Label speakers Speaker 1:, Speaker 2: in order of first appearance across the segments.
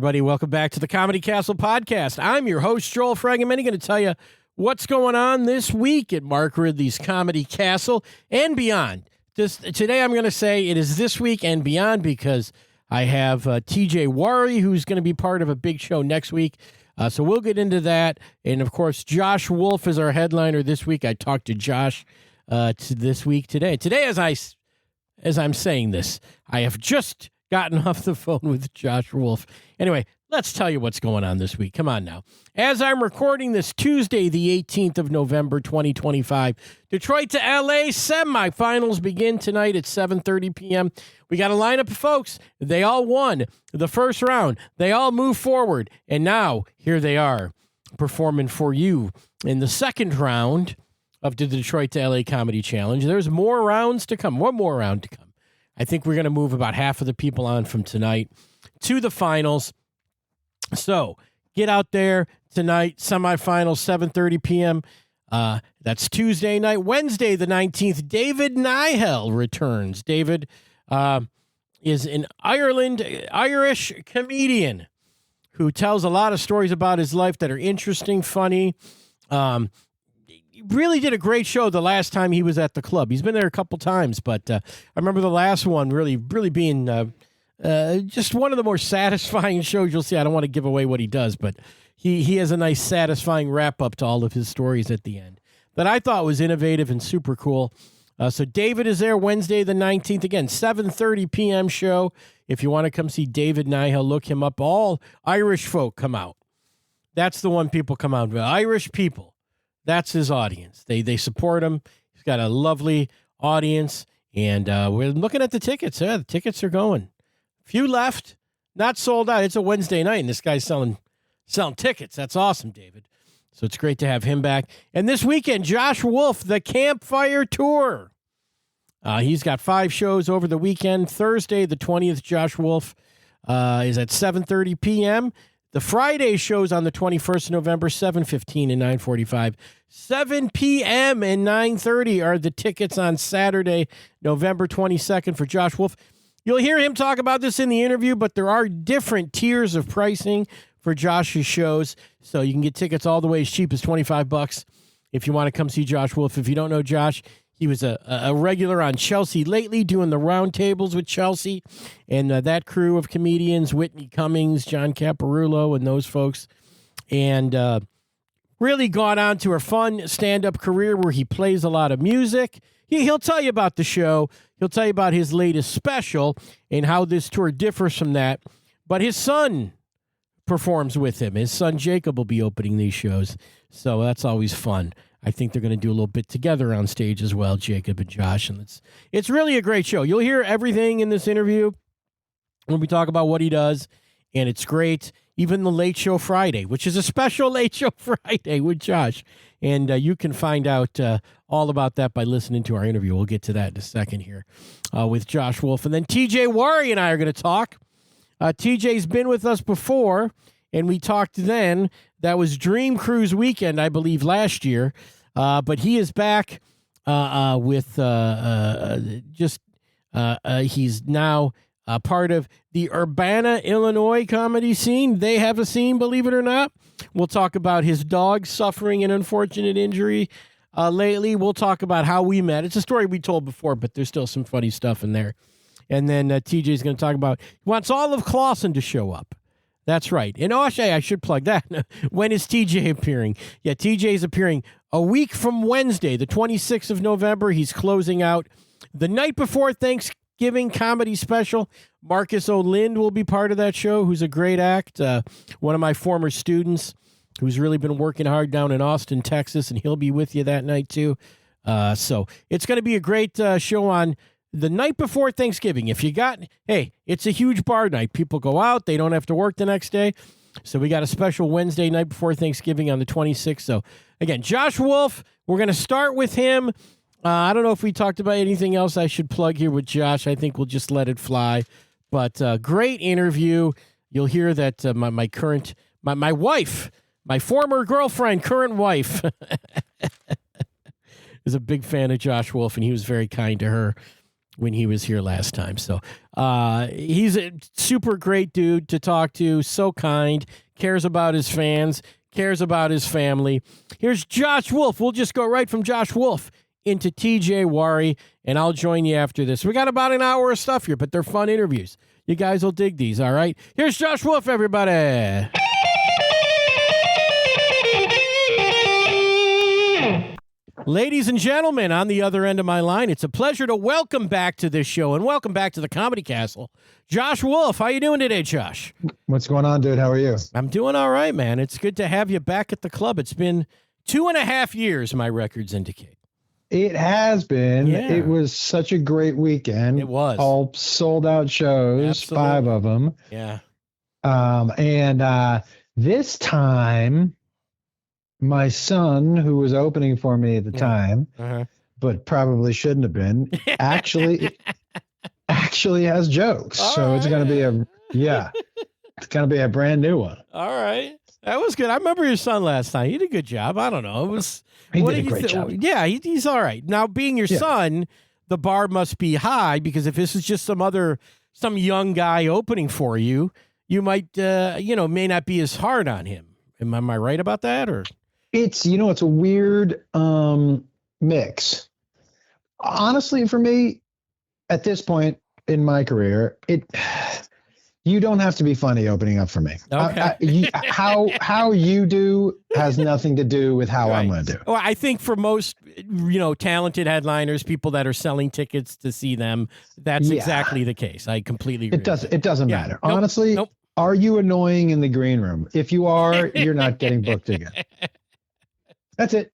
Speaker 1: everybody. Welcome back to the Comedy Castle podcast. I'm your host, Joel Fragamini, going to tell you what's going on this week at Mark Ridley's Comedy Castle and beyond. Today I'm going to say it is this week and beyond because I have TJ Wharry, who's going to be part of a big show next week. So we'll get into that. And, of course, Josh Wolf is our headliner this week. I talked to Josh today. Today, as I'm saying this, I have just gotten off the phone with Josh Wolf. Anyway, let's tell you what's going on this week. Come on now. As I'm recording this Tuesday, the 18th of November, 2025, Detroit to LA semifinals begin tonight at 7:30 p.m. We got a lineup of folks. They all won the first round. They all moved forward. And now here they are performing for you in the second round of the Detroit to LA Comedy Challenge. There's more rounds to come. One more round to come. I think we're going to move about half of the people on from tonight to the finals. So get out there tonight, semifinals, 7:30 p.m. That's Tuesday night. Wednesday, the 19th, David Nihill returns. David is an Irish comedian who tells a lot of stories about his life that are interesting, funny. Really did a great show the last time he was at the club. He's been there a couple times, but I remember the last one really being just one of the more satisfying shows you'll see. I don't want to give away what he does, but he has a nice, satisfying wrap-up to all of his stories at the end that I thought was innovative and super cool. So David is there Wednesday the 19th. Again, 7:30 p.m. show. If you want to come see David Nihill, look him up. All Irish folk come out. That's the one people come out. Irish people. That's his audience. They support him. He's got a lovely audience, and we're looking at the tickets. Yeah, the tickets are going. Few left, not sold out. It's a Wednesday night, and this guy's selling tickets. That's awesome, David. So it's great to have him back. And this weekend, Josh Wolf, the Campfire Tour. He's got 5 shows over the weekend. Thursday, the 20th, Josh Wolf is at 7:30 p.m., The Friday shows on the 21st of November, 7:15 and 9:45. 7 p.m. and 9:30 are the tickets on Saturday, November 22nd for Josh Wolf. You'll hear him talk about this in the interview, but there are different tiers of pricing for Josh's shows. So you can get tickets all the way as cheap as $25 if you want to come see Josh Wolf. If you don't know Josh, he was a regular on Chelsea Lately, doing the roundtables with Chelsea and that crew of comedians, Whitney Cummings, John Caparulo, and those folks. And really gone on to a fun stand-up career where he plays a lot of music. He'll tell you about the show. He'll tell you about his latest special and how this tour differs from that. But his son performs with him. His son Jacob will be opening these shows. So that's always fun. I think they're going to do a little bit together on stage as well, Jacob and Josh. And it's really a great show. You'll hear everything in this interview when we talk about what he does, and it's great. Even the Late Show Friday, which is a special Late Show Friday with Josh. And you can find out all about that by listening to our interview. We'll get to that in a second here with Josh Wolf. And then TJ Wharry and I are going to talk. TJ's been with us before, and we talked then. That was Dream Cruise weekend, I believe, last year. But he is back with he's now part of the Urbana, Illinois comedy scene. They have a scene, believe it or not. We'll talk about his dog suffering an unfortunate injury lately. We'll talk about how we met. It's a story we told before, but there's still some funny stuff in there. And then TJ's going to talk about, he wants all of Clausen to show up. That's right. And I should plug that. When is TJ appearing? Yeah, TJ is appearing a week from Wednesday, the 26th of November. He's closing out the night before Thanksgiving comedy special. Marcus O'Lind will be part of that show, who's a great act. One of my former students who's really been working hard down in Austin, Texas, and he'll be with you that night too. So it's going to be a great show on the night before Thanksgiving. It's a huge bar night. People go out. They don't have to work the next day. So we got a special Wednesday night before Thanksgiving on the 26th. So, again, Josh Wolf, we're going to start with him. I don't know if we talked about anything else I should plug here with Josh. I think we'll just let it fly. But great interview. You'll hear that my wife, my former girlfriend, current wife, is a big fan of Josh Wolf, and he was very kind to her when he was here last time. So he's a super great dude to talk to. So kind, cares about his fans, cares about his family. Here's Josh Wolf. We'll just go right from Josh Wolf into TJ Wharry, and I'll join you after this. We got about an hour of stuff here, but they're fun interviews. You guys will dig these, all right? Here's Josh Wolf, everybody. Ladies and gentlemen, on the other end of my line, it's a pleasure to welcome back to this show and welcome back to the Comedy Castle, Josh Wolf. How you doing today, Josh?
Speaker 2: What's going on, dude? How are you?
Speaker 1: I'm doing all right, man. It's good to have you back at the club. It's been 2.5 years, my records indicate.
Speaker 2: It has been.
Speaker 1: Yeah.
Speaker 2: It was such a great weekend.
Speaker 1: It was.
Speaker 2: All sold out shows,
Speaker 1: Absolutely.
Speaker 2: 5 of them.
Speaker 1: Yeah.
Speaker 2: And this time, my son, who was opening for me at the time, but probably shouldn't have been, actually has jokes.
Speaker 1: All
Speaker 2: so it's going to be it's going to be a brand new one.
Speaker 1: All right. That was good. I remember your son last time. He did a good job. I don't know. It was.
Speaker 2: He did a great job.
Speaker 1: Yeah, he's all right. Now, being your son, the bar must be high, because if this is just some young guy opening for you, you might, may not be as hard on him. Am I right about that? Or
Speaker 2: it's a weird mix. Honestly, for me, at this point in my career, you don't have to be funny opening up for me.
Speaker 1: Okay.
Speaker 2: How you do has nothing to do with how I'm going to do.
Speaker 1: Well, I think for most, talented headliners, people that are selling tickets to see them, that's exactly the case. I completely agree.
Speaker 2: It doesn't matter. Nope. Honestly, Are you annoying in the green room? If you are, you're not getting booked again. That's it.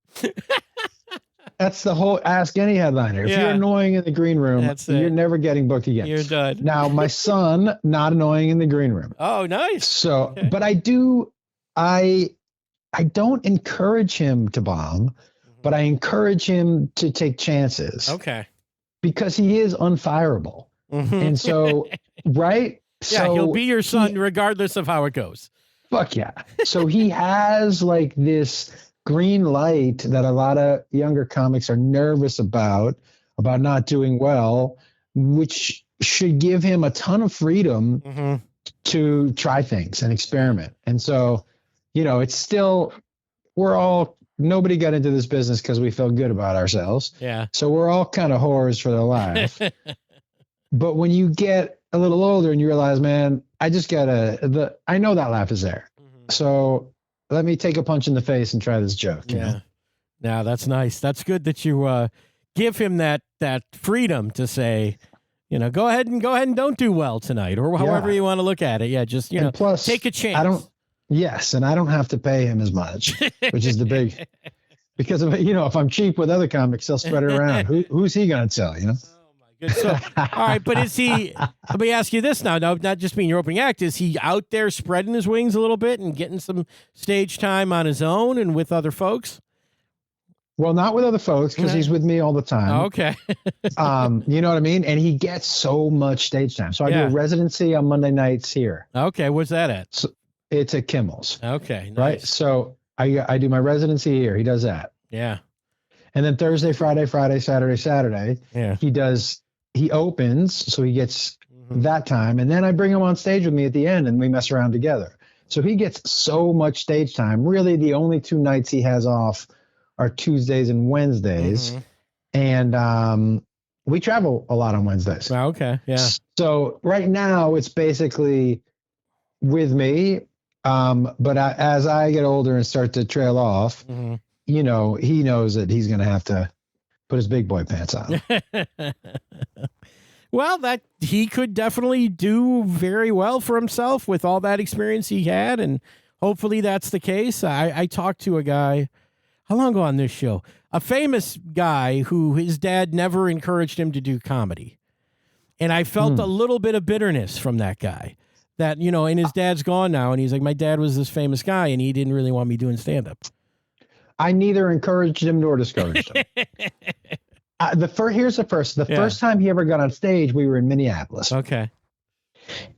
Speaker 2: That's the whole, ask any headliner. If you're annoying in the green room, you're never getting booked again.
Speaker 1: You're done.
Speaker 2: Now, my son, not annoying in the green room.
Speaker 1: Oh, nice.
Speaker 2: So, but I don't encourage him to bomb, but I encourage him to take chances.
Speaker 1: Okay.
Speaker 2: Because he is unfireable. And so, right?
Speaker 1: Yeah,
Speaker 2: so
Speaker 1: he'll be your son regardless of how it goes.
Speaker 2: Fuck yeah. So he has like this green light that a lot of younger comics are nervous about not doing well, which should give him a ton of freedom to try things and experiment. And so, it's still, nobody got into this business because we felt good about ourselves.
Speaker 1: Yeah.
Speaker 2: So we're all kind of whores for the laugh. But when you get a little older and you realize, man, I know that laugh is there. So let me take a punch in the face and try this joke. You know?
Speaker 1: Yeah, that's nice. That's good that you give him that freedom to say, go ahead and don't do well tonight, or however you want to look at it. Yeah, just plus, take a chance. And I don't have to pay him as much, which is the big, because if I'm cheap with other comics, they'll spread it around. Who's he going to tell? Oh my good. So, all right, but is he? Let me ask you this now. No, not just being your opening act. Is he out there spreading his wings a little bit and getting some stage time on his own and with other folks?
Speaker 2: Well, not with other folks, because he's with me all the time.
Speaker 1: Okay.
Speaker 2: You know what I mean? And he gets so much stage time. So I do a residency on Monday nights here.
Speaker 1: Okay. Where's that at?
Speaker 2: So it's at Kimmel's.
Speaker 1: Okay. Nice.
Speaker 2: Right. So I do my residency here. He does that.
Speaker 1: Yeah.
Speaker 2: And then Thursday, Friday, Saturday.
Speaker 1: Yeah.
Speaker 2: He opens. So he gets that time. And then I bring him on stage with me at the end and we mess around together. So he gets so much stage time. Really, the only 2 nights he has off are Tuesdays and Wednesdays. And we travel a lot on Wednesdays.
Speaker 1: Okay. Yeah.
Speaker 2: So right now it's basically with me. But as I get older and start to trail off, he knows that he's going to have to put his big boy pants on.
Speaker 1: Well, that he could definitely do very well for himself with all that experience he had. And hopefully that's the case. I talked to a guy, how long ago on this show? A famous guy who his dad never encouraged him to do comedy. And I felt a little bit of bitterness from that guy that, and his dad's gone now. And he's like, my dad was this famous guy and he didn't really want me doing stand-up.
Speaker 2: I neither encouraged him nor discouraged him. Here's the first. The first time he ever got on stage, we were in Minneapolis.
Speaker 1: Okay.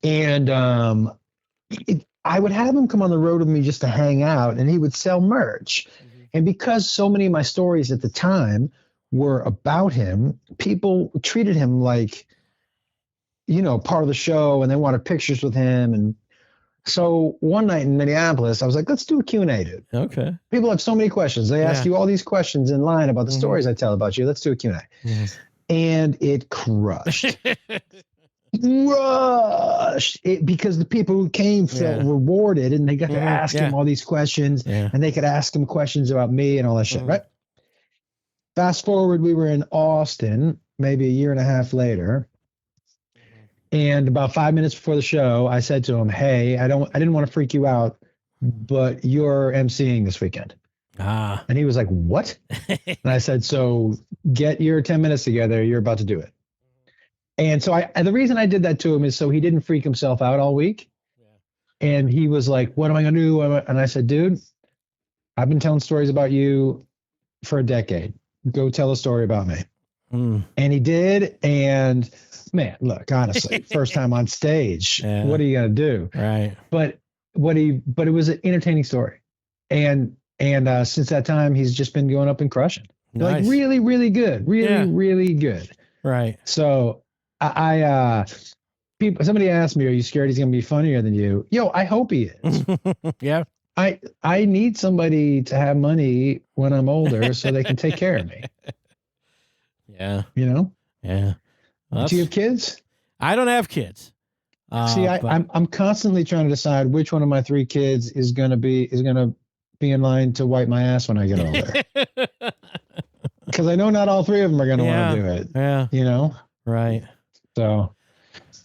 Speaker 2: And I would have him come on the road with me just to hang out, and he would sell merch. And because so many of my stories at the time were about him, people treated him like, part of the show, and they wanted pictures with him. And so one night in Minneapolis, I was like, let's do a Q&A, dude.
Speaker 1: Okay.
Speaker 2: People have so many questions. They ask you all these questions in line about the stories I tell about you. Let's do a Q&A. And it crushed. Because the people who came felt rewarded, and they got to ask him all these questions, and they could ask him questions about me and all that shit, right? Fast forward, we were in Austin maybe a year and a half later, and about 5 minutes before the show, I said to him, hey, I didn't want to freak you out, but you're emceeing this weekend. And he was like, what? And I said, so get your 10 minutes together, you're about to do it. And so and the reason I did that to him is so he didn't freak himself out all week. And he was like, what am I going to do? And I said, dude, I've been telling stories about you for a decade. Go tell a story about me. And he did. And man, look, honestly, first time on stage, what are you going to do?
Speaker 1: Right.
Speaker 2: But it was an entertaining story. And since that time, he's just been going up and crushing.
Speaker 1: Nice.
Speaker 2: Like really, really good. Really good.
Speaker 1: Right.
Speaker 2: So somebody asked me, are you scared he's going to be funnier than you? Yo, I hope he is.
Speaker 1: Yeah.
Speaker 2: I need somebody to have money when I'm older so they can take care of me.
Speaker 1: Yeah.
Speaker 2: Yeah.
Speaker 1: Well,
Speaker 2: do you have kids?
Speaker 1: I don't have kids.
Speaker 2: See, I'm constantly trying to decide which one of my 3 kids is going to be in line to wipe my ass when I get older. Because I know not all 3 of them are going to want to do it.
Speaker 1: Yeah. Right.
Speaker 2: So,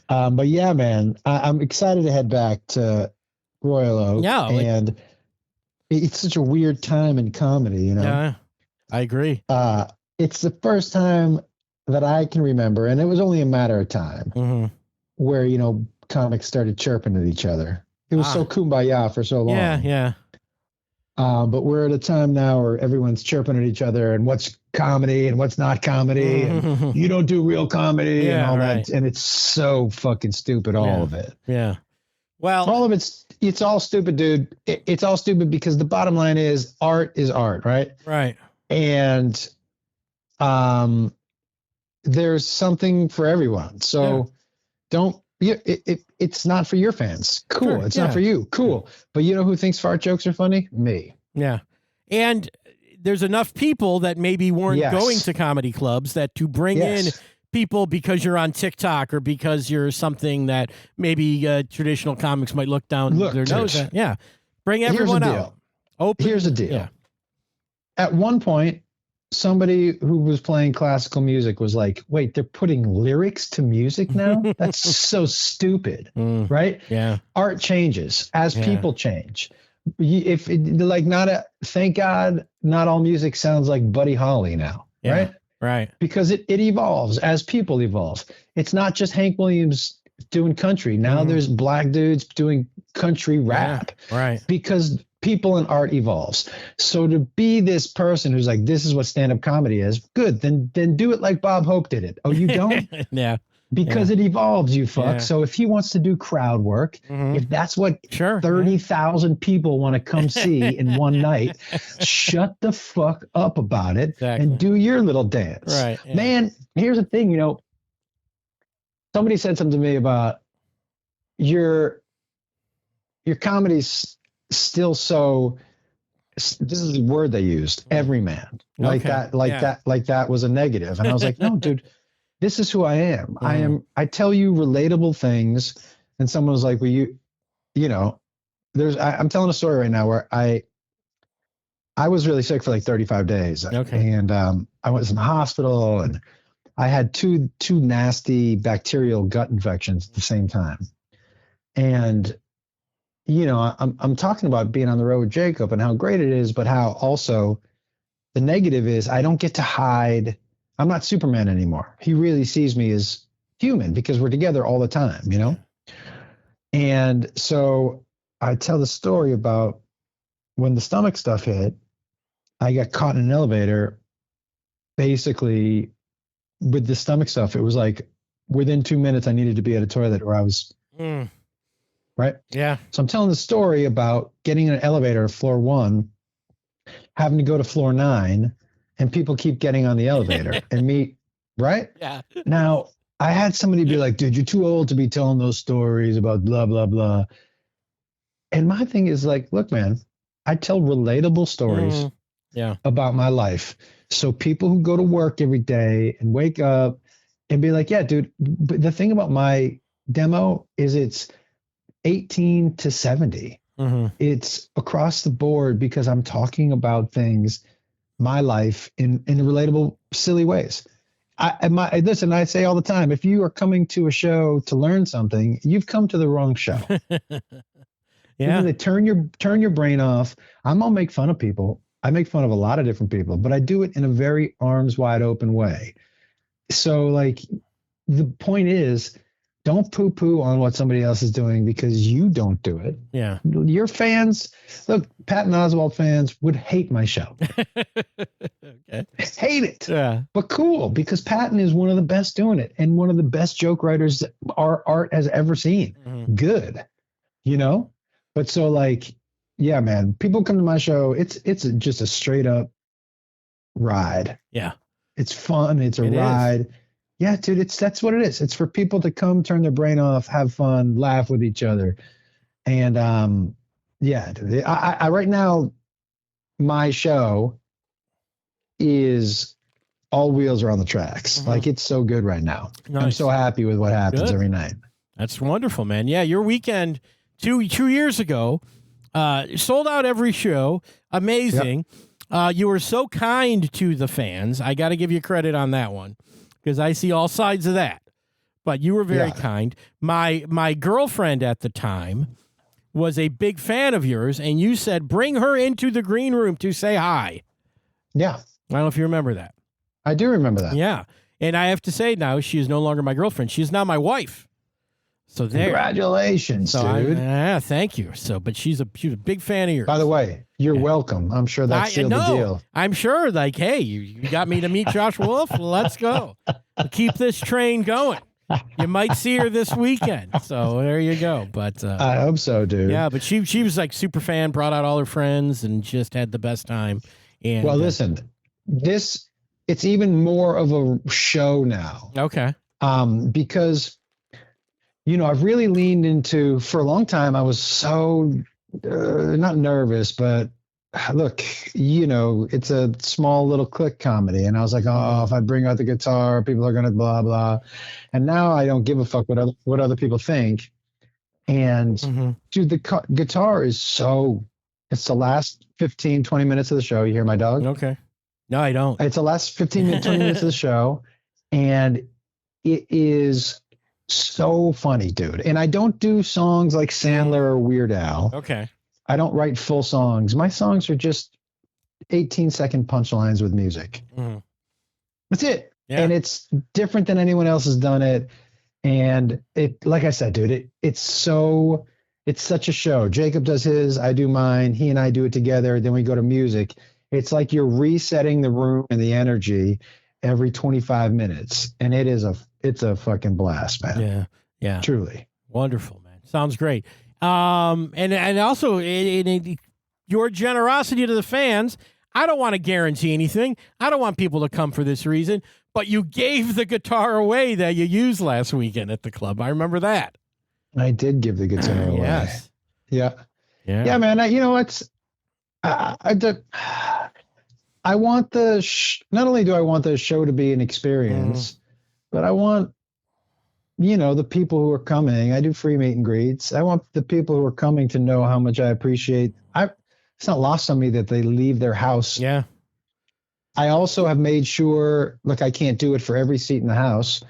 Speaker 2: but yeah, man, I'm excited to head back to Royal Oak. Yeah. And it's such a weird time in comedy,
Speaker 1: Yeah, I agree.
Speaker 2: It's the first time that I can remember, and it was only a matter of time, where, comics started chirping at each other. It was so kumbaya for so long.
Speaker 1: Yeah.
Speaker 2: But we're at a time now where everyone's chirping at each other and what's comedy and what's not comedy. And you don't do real comedy and all that. And it's so fucking stupid, all of it.
Speaker 1: Yeah. Well,
Speaker 2: all of it's all stupid, dude. It's all stupid because the bottom line is art, right?
Speaker 1: Right.
Speaker 2: And there's something for everyone. So it's not for your fans. Cool. Sure, it's not for you. Cool. But you know who thinks fart jokes are funny? Me.
Speaker 1: Yeah. And there's enough people that maybe weren't going to comedy clubs that to bring in people because you're on TikTok or because you're something that maybe traditional comics might look down their nose at. Yeah. Bring everyone out.
Speaker 2: Here's the deal.
Speaker 1: Yeah.
Speaker 2: At one point, somebody who was playing classical music was like, wait, they're putting lyrics to music now? That's so stupid, right?
Speaker 1: Yeah.
Speaker 2: Art changes as people change. Thank God, not all music sounds like Buddy Holly now, right?
Speaker 1: Right.
Speaker 2: Because it evolves as people evolve. It's not just Hank Williams doing country. Now there's black dudes doing country rap.
Speaker 1: Yeah, right.
Speaker 2: Because people and art evolves. So to be this person who's like, this is what stand-up comedy is, good, then do it like Bob Hope did it. Oh, you don't?
Speaker 1: Yeah.
Speaker 2: Because it evolves, you fuck. Yeah. So if he wants to do crowd work, if that's what 30,000 people want to come see in one night, shut the fuck up about it and do your little dance.
Speaker 1: Right. Yeah.
Speaker 2: Man, here's the thing, somebody said something to me about your comedy's still so, this is the word they used, everyman. Like that was a negative. And I was like, no, dude, this is who I am. I tell you relatable things. And someone was like, well, I'm telling a story right now where I was really sick for like 35 days.
Speaker 1: Okay.
Speaker 2: And I was in the hospital and I had two nasty bacterial gut infections at the same time. And I'm talking about being on the road with Jacob and how great it is, but how also the negative is I don't get to hide. I'm not Superman anymore. He really sees me as human because we're together all the time, And so I tell the story about when the stomach stuff hit, I got caught in an elevator. Basically, with the stomach stuff, it was like within 2 minutes, I needed to be at a toilet or I was... Right?
Speaker 1: Yeah.
Speaker 2: So I'm telling the story about getting in an elevator at floor 1, having to go to floor 9, and people keep getting on the elevator. And me right?
Speaker 1: Yeah.
Speaker 2: Now, I had somebody be like, dude, you're too old to be telling those stories about blah, blah, blah. And my thing is like, look, man, I tell relatable stories
Speaker 1: Yeah.
Speaker 2: about my life. So people who go to work every day and wake up and be like, yeah, dude, but the thing about my demo is it's 18 to 70. It's across the board because I'm talking about things, my life in relatable, silly ways. Listen, I say all the time, if you are coming to a show to learn something, you've come to the wrong show.
Speaker 1: Yeah.
Speaker 2: They turn your brain off. I'm gonna make fun of people. I make fun of a lot of different people, but I do it in a very arms wide open way. So like the point is, don't poo poo on what somebody else is doing because you don't do it.
Speaker 1: Yeah.
Speaker 2: Your fans, look, Patton Oswalt fans would hate my show.
Speaker 1: Okay.
Speaker 2: Hate it.
Speaker 1: Yeah.
Speaker 2: But cool, because Patton is one of the best doing it and one of the best joke writers our art has ever seen. Good, you know? But so like, yeah, man, people come to my show. It's just a straight up ride.
Speaker 1: Yeah.
Speaker 2: It's fun. It's a ride. Yeah, dude, that's what it is. It's for people to come, turn their brain off, have fun, laugh with each other. And yeah, dude, I right now, my show is all wheels are on the tracks. Like it's so good right now. Nice. I'm so happy with what happens every night.
Speaker 1: That's wonderful, man. Yeah, your weekend two years ago sold out every show. Amazing. Yep. You were so kind to the fans. I got to give you credit on that one because I see all sides of that. But you were very kind. My girlfriend at the time was a big fan of yours, and you said bring her into the green room to say hi.
Speaker 2: Yeah.
Speaker 1: I don't know if you remember that.
Speaker 2: I do remember that.
Speaker 1: Yeah. And I have to say now, she is no longer my girlfriend. She is now my wife. So there.
Speaker 2: Congratulations, dude.
Speaker 1: Yeah, thank you. So, but she's a big fan of yours.
Speaker 2: By the way, you're welcome. I'm sure that's still the deal.
Speaker 1: I'm sure, like, hey, you got me to meet Josh Wolf. Let's go. Keep this train going. You might see her this weekend. So there you go. But
Speaker 2: I hope so, dude.
Speaker 1: Yeah, but she was like super fan, brought out all her friends, and just had the best time. And
Speaker 2: well, listen, it's even more of a show now.
Speaker 1: Okay.
Speaker 2: Because I've really leaned into, for a long time, I was so not nervous, but look, it's a small little click comedy. And I was like, oh, if I bring out the guitar, people are going to blah, blah. And now I don't give a fuck what other people think. And dude, the guitar is it's the last 15, 20 minutes of the show. You hear my dog?
Speaker 1: Okay. No, I don't.
Speaker 2: It's the last 15, 20 minutes of the show. And it is so funny, dude. And I don't do songs like Sandler or Weird Al.
Speaker 1: Okay.
Speaker 2: I don't write full songs. My songs are just 18-second punchlines with music. That's it. Yeah. And it's different than anyone else has done it. And it, like I said, dude, it's such a show. Jacob does his, I do mine. He and I do it together. Then we go to music. It's like you're resetting the room and the energy every 25 minutes. And it's a fucking blast, man.
Speaker 1: Yeah. Yeah.
Speaker 2: Truly.
Speaker 1: Wonderful, man. Sounds great. And also your generosity to the fans. I don't want to guarantee anything. I don't want people to come for this reason, but you gave the guitar away that you used last weekend at the club. I remember that.
Speaker 2: I did give the guitar away.
Speaker 1: Yes.
Speaker 2: Yeah. Yeah, man. I want not only do I want the show to be an experience, but I want, the people who are coming. I do free meet and greets. I want the people who are coming to know how much I appreciate. It's not lost on me that they leave their house.
Speaker 1: Yeah.
Speaker 2: I also have made sure, look, I can't do it for every seat in the house,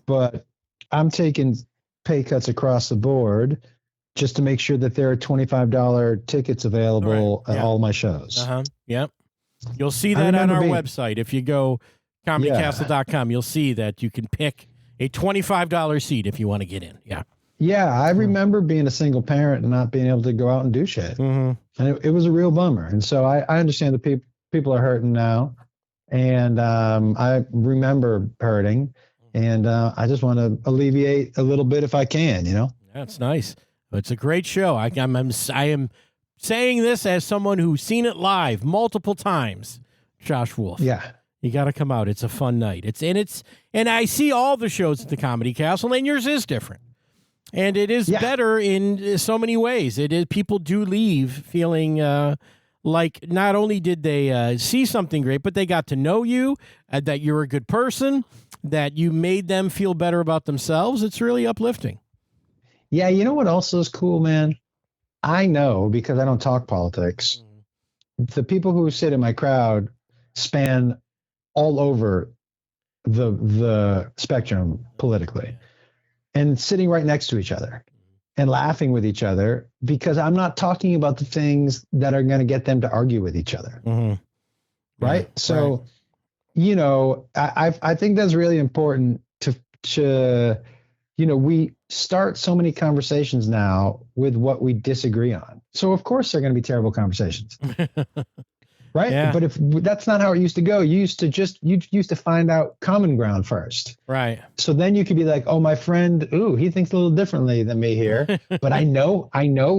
Speaker 2: but I'm taking pay cuts across the board just to make sure that there are $25 tickets available at all my shows.
Speaker 1: Yep. You'll see that on our website. If you go comedycastle.com, you'll see that you can pick a $25 seat if you want to get in. Yeah.
Speaker 2: Yeah. I remember being a single parent and not being able to go out and do shit. And it was a real bummer. And so I understand that people are hurting now. And I remember hurting. And I just want to alleviate a little bit if I can,
Speaker 1: That's nice. It's a great show. I am saying this as someone who's seen it live multiple times. Josh Wolf.
Speaker 2: Yeah.
Speaker 1: You got to come out. It's a fun night. And I see all the shows at the Comedy Castle, and yours is different. And it is better in so many ways. It is, people do leave feeling like not only did they see something great, but they got to know you, that you're a good person, that you made them feel better about themselves. It's really uplifting.
Speaker 2: Yeah, you know what also is cool, man? I know, because I don't talk politics, the people who sit in my crowd span all over the spectrum politically, and sitting right next to each other and laughing with each other, because I'm not talking about the things that are going to get them to argue with each other. Right?
Speaker 1: Yeah,
Speaker 2: so, you know, I think that's really important to, you know, we start so many conversations now with what we disagree on. So of course they're going to be terrible conversations. Right.
Speaker 1: Yeah.
Speaker 2: But if that's not how it used to go, you used to find out common ground first.
Speaker 1: Right.
Speaker 2: So then you could be like, oh, my friend, he thinks a little differently than me here, but I know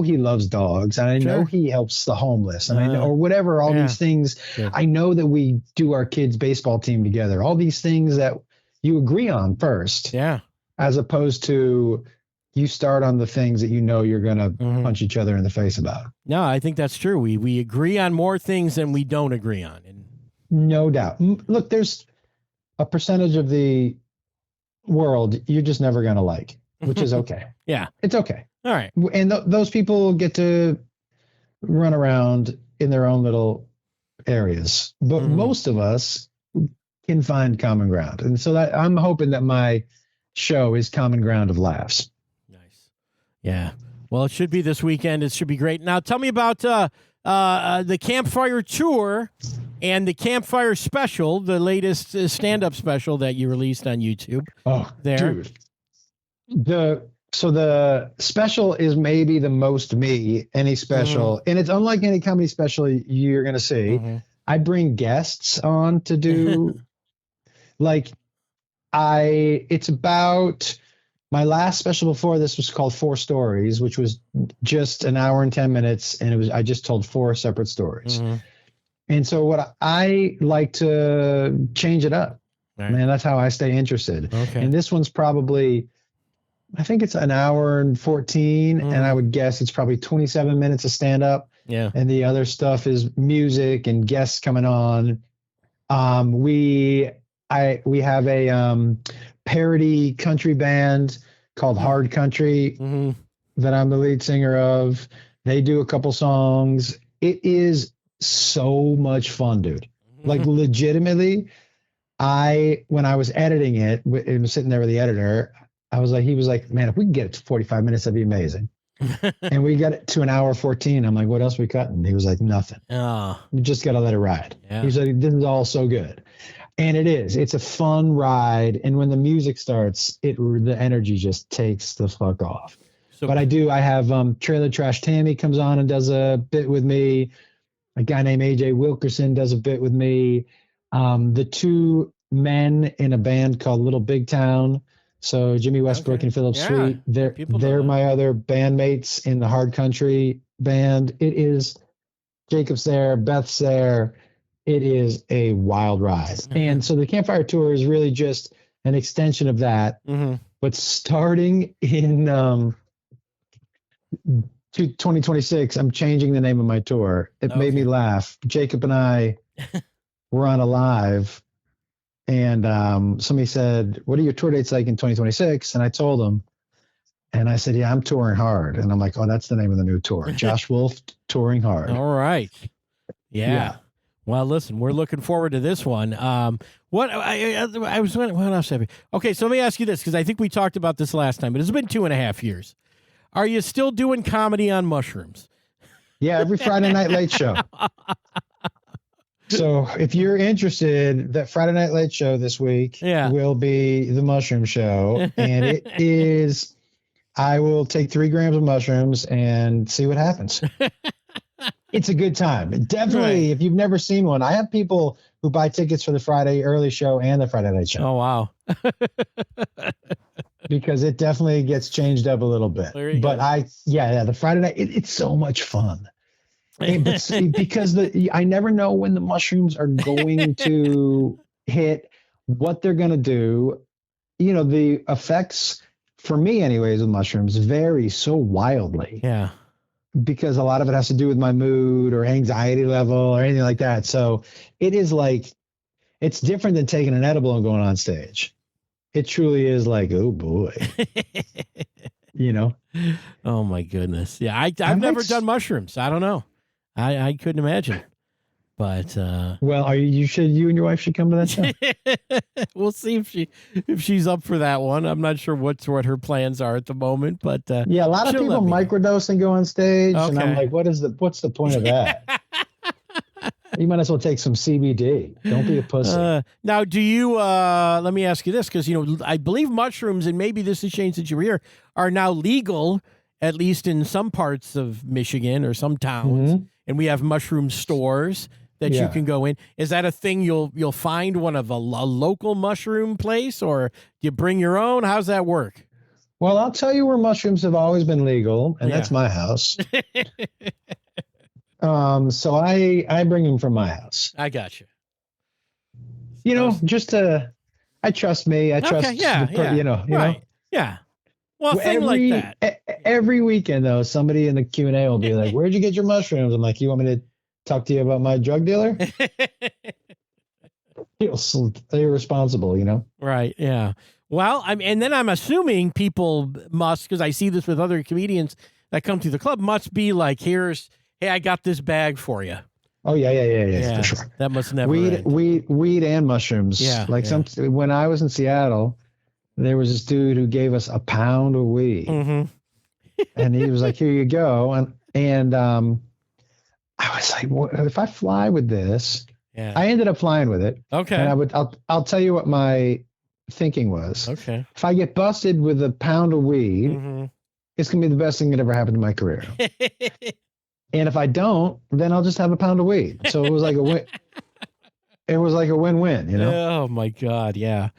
Speaker 2: he loves dogs, and I know he helps the homeless, and I know, or whatever, all these things.
Speaker 1: Good.
Speaker 2: I know that we do our kids' baseball team together, all these things that you agree on first.
Speaker 1: Yeah.
Speaker 2: As opposed to you start on the things that you know you're going to punch each other in the face about.
Speaker 1: No, I think that's true. We agree on more things than we don't agree on. And
Speaker 2: no doubt. Look, there's a percentage of the world you're just never going to like, which is okay.
Speaker 1: Yeah.
Speaker 2: It's okay.
Speaker 1: All right.
Speaker 2: And those people get to run around in their own little areas. But most of us can find common ground. And so that I'm hoping that my show is common ground of laughs.
Speaker 1: Nice. Yeah. Well, it should be this weekend. It should be great. Now, tell me about the Campfire Tour and the Campfire Special, the latest stand-up special that you released on YouTube.
Speaker 2: Oh,
Speaker 1: there.
Speaker 2: Dude. So the special is maybe the most me, any special. And it's unlike any comedy special you're going to see. I bring guests on to do, it's about... My last special before this was called 4 Stories, which was just an hour and 10 minutes. And I just told 4 separate stories. And so what I like to change it up, man, that's how I stay interested.
Speaker 1: Okay.
Speaker 2: And this one's probably, I think it's an hour and 14. And I would guess it's probably 27 minutes of stand up.
Speaker 1: Yeah.
Speaker 2: And the other stuff is music and guests coming on. We have a, parody country band called Hard Country that I'm the lead singer of. They do a couple songs. It is so much fun, dude. Like legitimately, when I was editing it and was sitting there with the editor, he was like, man, if we can get it to 45 minutes, that'd be amazing. And we got it to an hour 14. I'm like, what else are we cutting? He was like, nothing. We just got to let it ride.
Speaker 1: Yeah.
Speaker 2: He's like, this is all so good. And it's a fun ride. And when the music starts, the energy just takes the fuck off. But I have Trailer Trash Tammy comes on and does a bit with me. A guy named AJ Wilkerson does a bit with me. The 2 men in a band called Little Big Town. So Jimmy Westbrook and Philip Sweet, they're my other bandmates in the Hard Country band. It is Jacob's there, Beth's there. It is a wild ride. And so the Campfire Tour is really just an extension of that. But starting in 2026, I'm changing the name of my tour. It made me laugh. Jacob and I were on a live, and somebody said, what are your tour dates like in 2026? And I told them, and I said, yeah, I'm touring hard. And I'm like, oh, that's the name of the new tour. Josh Wolf Touring Hard.
Speaker 1: All right. Yeah. Well, listen, we're looking forward to this one. What else have you? Okay, so let me ask you this, because I think we talked about this last time, but it's been 2.5 years. Are you still doing comedy on mushrooms?
Speaker 2: Yeah, every Friday night late show. So if you're interested, that Friday night late show this week will be the mushroom show. And it is, I will take 3 grams of mushrooms and see what happens. It's a good time. Definitely, if you've never seen one, I have people who buy tickets for the Friday early show and the Friday night show.
Speaker 1: Oh, wow.
Speaker 2: Because it definitely gets changed up a little bit. But the Friday night, it's so much fun. Because I never know when the mushrooms are going to hit, what they're going to do. The effects, for me anyways, with mushrooms vary so wildly.
Speaker 1: Yeah.
Speaker 2: Because a lot of it has to do with my mood or anxiety level or anything like that. So it is like, it's different than taking an edible and going on stage. It truly is like, oh boy,
Speaker 1: Oh my goodness. Yeah. I've never done mushrooms. I don't know. I couldn't imagine, but,
Speaker 2: well, you and your wife should come to that show.
Speaker 1: we'll see if she's up for that one. I'm not sure what her plans are at the moment, but
Speaker 2: yeah, a lot of people microdose and go on stage, and I'm like, what's the point of that? You might as well take some CBD. Don't be a pussy.
Speaker 1: Now, do you? Let me ask you this, because I believe mushrooms, and maybe this has changed since you were here, are now legal, at least in some parts of Michigan or some towns, and we have mushroom stores that you can go in. Is that a thing you'll find one of a local mushroom place, or do you bring your own? How's that work?
Speaker 2: Well, I'll tell you where mushrooms have always been legal, and that's my house. So I bring them from my house.
Speaker 1: I got you.
Speaker 2: I trust me. I trust,
Speaker 1: right. Yeah. Well, a thing like that.
Speaker 2: Every weekend, though, somebody in the Q&A will be like, where'd you get your mushrooms? I'm like, you want me to talk to you about my drug dealer? They're responsible,
Speaker 1: Right. Yeah. Well, and then I'm assuming people must, because I see this with other comedians that come to the club, must be like, hey, I got this bag for you.
Speaker 2: Oh yeah, for sure.
Speaker 1: That must never
Speaker 2: weed and mushrooms.
Speaker 1: Yeah.
Speaker 2: When I was in Seattle, there was this dude who gave us a pound of weed, and he was like, "Here you go." And I was like, well, if I fly with this, I ended up flying with it.
Speaker 1: Okay.
Speaker 2: And I'll tell you what my thinking was.
Speaker 1: Okay.
Speaker 2: If I get busted with a pound of weed, it's gonna be the best thing that ever happened to my career. And if I don't, then I'll just have a pound of weed. So it was like a win. It was like a win-win,
Speaker 1: Oh my God, yeah.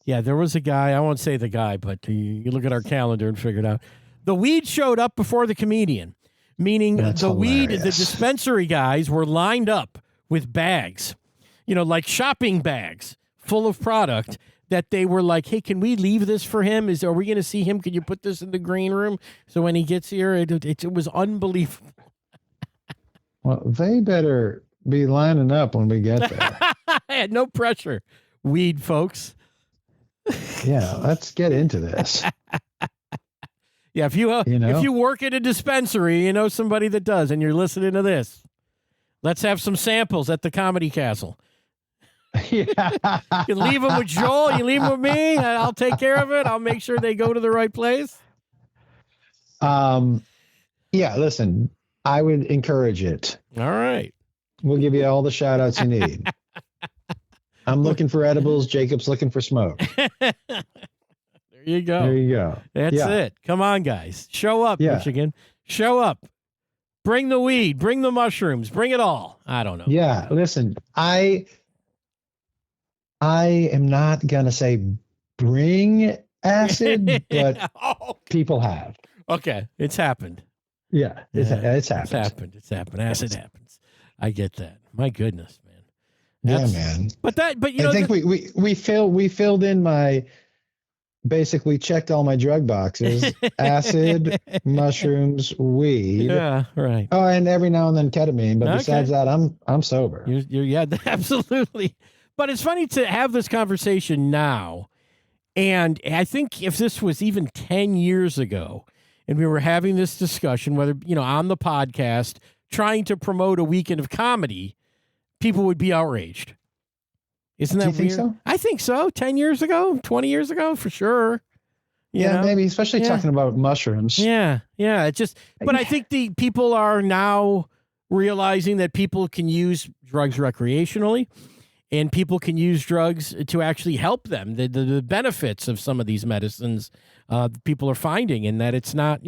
Speaker 1: Yeah, there was a guy, I won't say the guy, but you look at our calendar and figure it out. The weed showed up before the comedian, meaning
Speaker 2: That's
Speaker 1: the
Speaker 2: hilarious.
Speaker 1: weed, the dispensary guys were lined up with bags, like shopping bags full of product that they were like, hey, can we leave this for him? Are we going to see him? Can you put this in the green room? So when he gets here, it was unbelievable.
Speaker 2: Well, they better be lining up when we get there.
Speaker 1: I had no pressure. Weed, folks.
Speaker 2: Yeah, let's get into this.
Speaker 1: Yeah, if you work at a dispensary, you know somebody that does, and you're listening to this, let's have some samples at the Comedy Castle.
Speaker 2: Yeah.
Speaker 1: You leave them with Joel, you leave them with me, and I'll take care of it. I'll make sure they go to the right place.
Speaker 2: Yeah, listen, I would encourage it.
Speaker 1: All right.
Speaker 2: We'll give you all the shout outs you need. I'm looking for edibles. Jacob's looking for smoke.
Speaker 1: There you go.
Speaker 2: There you go.
Speaker 1: That's it. Come on, guys. Show up, Michigan. Show up. Bring the weed. Bring the mushrooms. Bring it all. I don't know.
Speaker 2: Yeah. Listen, I am not going to say bring acid, but people have.
Speaker 1: Okay. It's happened.
Speaker 2: Yeah. It's happened.
Speaker 1: It's happened. Acid happens. I get that. My goodness, man.
Speaker 2: Man.
Speaker 1: But I
Speaker 2: think we filled in basically checked all my drug boxes: acid, mushrooms, weed.
Speaker 1: Yeah, right.
Speaker 2: Oh, and every now and then ketamine. But besides that, I'm sober.
Speaker 1: Yeah, absolutely. But it's funny to have this conversation now. And I think if this was even 10 years ago and we were having this discussion, whether, on the podcast, trying to promote a weekend of comedy, people would be outraged. Isn't that weird?
Speaker 2: Do you think so?
Speaker 1: I think so. 10 years ago, 20 years ago, for sure.
Speaker 2: Maybe, especially talking about mushrooms.
Speaker 1: Yeah. But I think the people are now realizing that people can use drugs recreationally and people can use drugs to actually help them. The benefits of some of these medicines people are finding, and that it's not,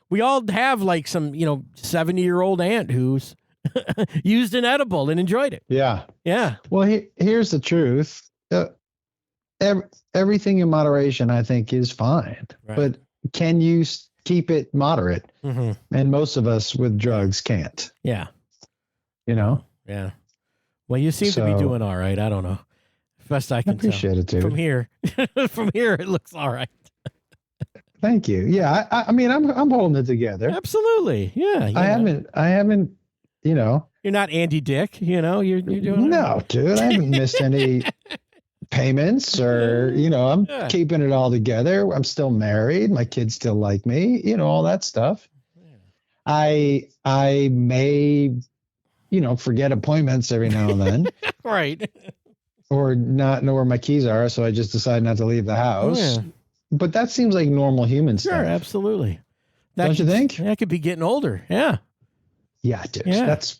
Speaker 1: we all have like some, 70-year-old aunt who's used an edible and enjoyed it.
Speaker 2: Yeah.
Speaker 1: Yeah.
Speaker 2: Well, here's the truth. Everything in moderation, I think, is fine. Right. But can you keep it moderate? Mm-hmm. And most of us with drugs can't.
Speaker 1: Yeah.
Speaker 2: Yeah.
Speaker 1: Well, you seem to be doing all right. I don't know. best I can
Speaker 2: appreciate it, dude.
Speaker 1: From here, it looks all right.
Speaker 2: Thank you. Yeah, I mean, I'm holding it together.
Speaker 1: Absolutely. Yeah.
Speaker 2: I haven't. You know,
Speaker 1: you're not Andy Dick. You know, you're doing
Speaker 2: no, dude. I haven't missed any payments, or I'm keeping it all together. I'm still married. My kids still like me. All that stuff. Yeah. I may, forget appointments every now and then.
Speaker 1: Right.
Speaker 2: Or not know where my keys are, so I just decide not to leave the house. Yeah. But that seems like normal human stuff.
Speaker 1: Sure, absolutely.
Speaker 2: Don't you think?
Speaker 1: That could be getting older. Yeah.
Speaker 2: Yeah, dude. Yeah. That's.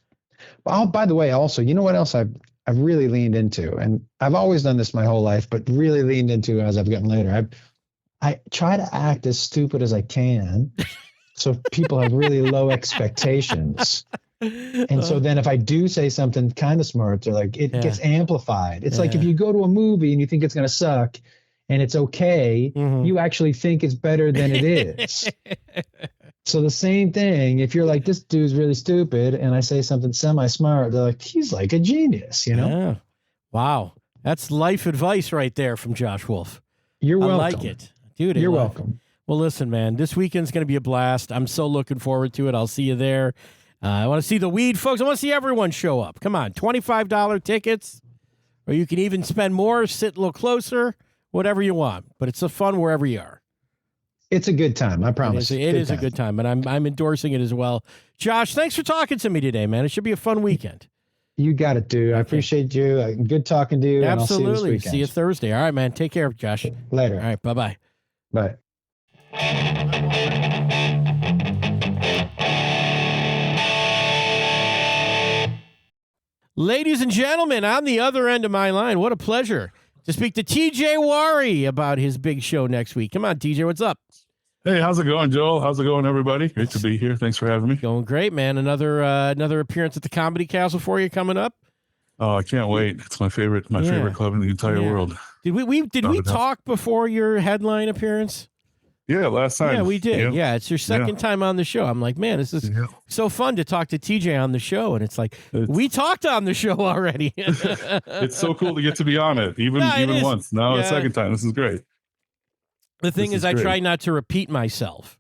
Speaker 2: Oh, by the way, also, you know what else I've really leaned into, and I've always done this my whole life, but really leaned into as I've gotten later. I try to act as stupid as I can, so people have really low expectations. And so then if I do say something kind of smart, they're like, it gets amplified. It's like if you go to a movie and you think it's going to suck and it's okay, you actually think it's better than it is. So the same thing, if you're like, this dude's really stupid, and I say something semi-smart, they're like, he's like a genius, Yeah.
Speaker 1: Wow. That's life advice right there from Josh Wolf.
Speaker 2: You're welcome.
Speaker 1: I like it. Dude,
Speaker 2: you're welcome.
Speaker 1: Well, listen, man, this weekend's going to be a blast. I'm so looking forward to it. I'll see you there. I want to see the weed, folks. I want to see everyone show up. Come on, $25 tickets, or you can even spend more, sit a little closer, whatever you want. But it's a fun wherever you are.
Speaker 2: It's a good time, I promise.
Speaker 1: It is a good time, and I'm endorsing it as well. Josh, thanks for talking to me today, man. It should be a fun weekend.
Speaker 2: You got it, dude. I appreciate you. Good talking to you.
Speaker 1: Absolutely.
Speaker 2: And I'll see you this weekend.
Speaker 1: See you Thursday. All right, man. Take care, Josh.
Speaker 2: Later.
Speaker 1: All right, bye-bye.
Speaker 2: Bye.
Speaker 1: Ladies and gentlemen, on the other end of my line, what a pleasure to speak to TJ Wharry about his big show next week. Come on, TJ, what's up?
Speaker 3: Hey, how's it going, Joel? How's it going, everybody? Great to be here. Thanks for having me.
Speaker 1: Going great, man. Another appearance at the Comedy Castle for you coming up.
Speaker 3: Oh, I can't wait. It's my favorite club in the entire world.
Speaker 1: Did we talk before your headline appearance?
Speaker 3: Yeah, last time.
Speaker 1: Yeah, we did. Yeah, it's your second time on the show. I'm like, man, this is so fun to talk to TJ on the show. And it's like, we talked on the show already.
Speaker 3: It's so cool to get to be on it, even once. Now a second time. This is great.
Speaker 1: The thing is I try not to repeat myself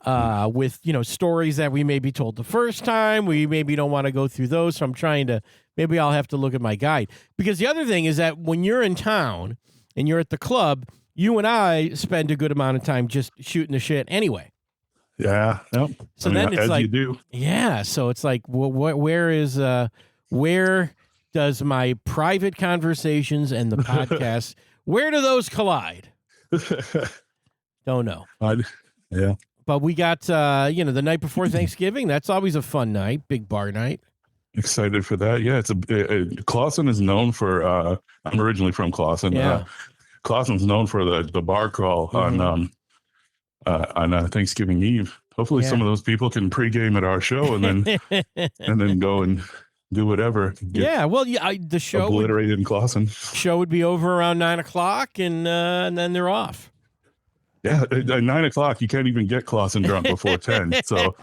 Speaker 1: with, stories that we maybe told the first time. We maybe don't want to go through those. So I'm trying to, maybe I'll have to look at my guide. Because the other thing is that when you're in town and you're at the club, you and I spend a good amount of time just shooting the shit anyway.
Speaker 3: Yeah. Yep.
Speaker 1: So then it's like,
Speaker 3: you do.
Speaker 1: Yeah. So it's like, where does my private conversations and the podcast, where do those collide? Don't know.
Speaker 3: Yeah.
Speaker 1: But we got, the night before Thanksgiving. That's always a fun night. Big bar night.
Speaker 3: Excited for that. Yeah. Clawson is known for, I'm originally from Clawson.
Speaker 1: Yeah.
Speaker 3: Clawson's known for the bar crawl on Thanksgiving Eve. Hopefully some of those people can pregame at our show and then go and do whatever.
Speaker 1: The show
Speaker 3: obliterated in Clawson.
Speaker 1: Show would be over around 9:00 and then they're off.
Speaker 3: Yeah, at 9:00 you can't even get Clawson drunk before 10, so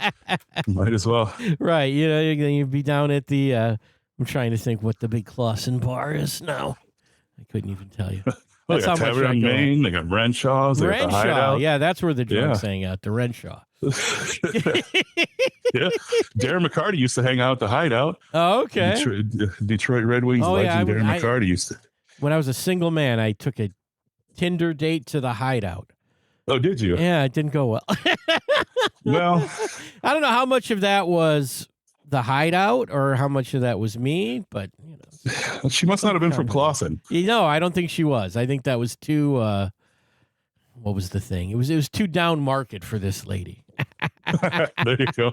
Speaker 3: might as well.
Speaker 1: Right, you'd be down at the. I'm trying to think what the big Clawson bar is now. I couldn't even tell you.
Speaker 3: They got Tavern on Main. They got Renshaw's. They got the Hideout.
Speaker 1: Yeah, that's where the drunks hang out. The Renshaw.
Speaker 3: Yeah, Darren McCarty used to hang out at the Hideout.
Speaker 1: Oh, okay.
Speaker 3: Detroit Red Wings legend Darren McCarty used to.
Speaker 1: When I was a single man, I took a Tinder date to the Hideout.
Speaker 3: Oh, did you?
Speaker 1: Yeah, it didn't go well.
Speaker 3: Well,
Speaker 1: I don't know how much of that was the Hideout or how much of that was me, but
Speaker 3: she must not have been from Clawson.
Speaker 1: I don't think she was. I think that was too. What was the thing? It was too down market for this lady.
Speaker 3: There you go.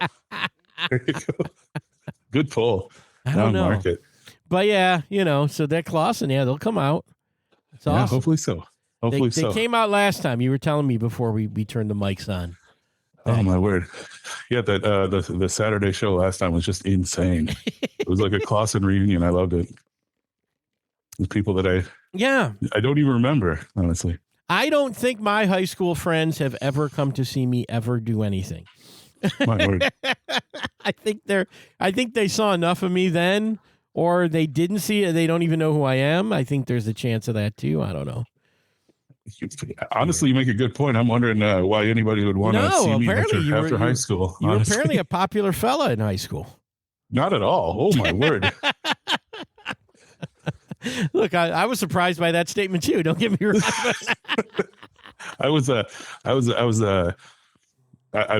Speaker 3: Good pull.
Speaker 1: I don't know.
Speaker 3: Market.
Speaker 1: But so that Clawson, they'll come out. It's awesome.
Speaker 3: Hopefully so.
Speaker 1: They came out last time. You were telling me before we turned the mics on.
Speaker 3: Oh my word! Yeah, that the Saturday show last time was just insane. It was like a Clawson reunion. I loved it. The people that I don't even remember, honestly.
Speaker 1: I don't think my high school friends have ever come to see me ever do anything.
Speaker 3: My word!
Speaker 1: I think they saw enough of me then Or they didn't see it. They don't even know who I am. I think there's a chance of that too. I don't know.
Speaker 3: Honestly, you make a good point. I'm wondering why anybody would want to see me after high school.
Speaker 1: You were apparently a popular fella in high school.
Speaker 3: Not at all. Oh my word.
Speaker 1: Look, I was surprised by that statement too. Don't get me wrong.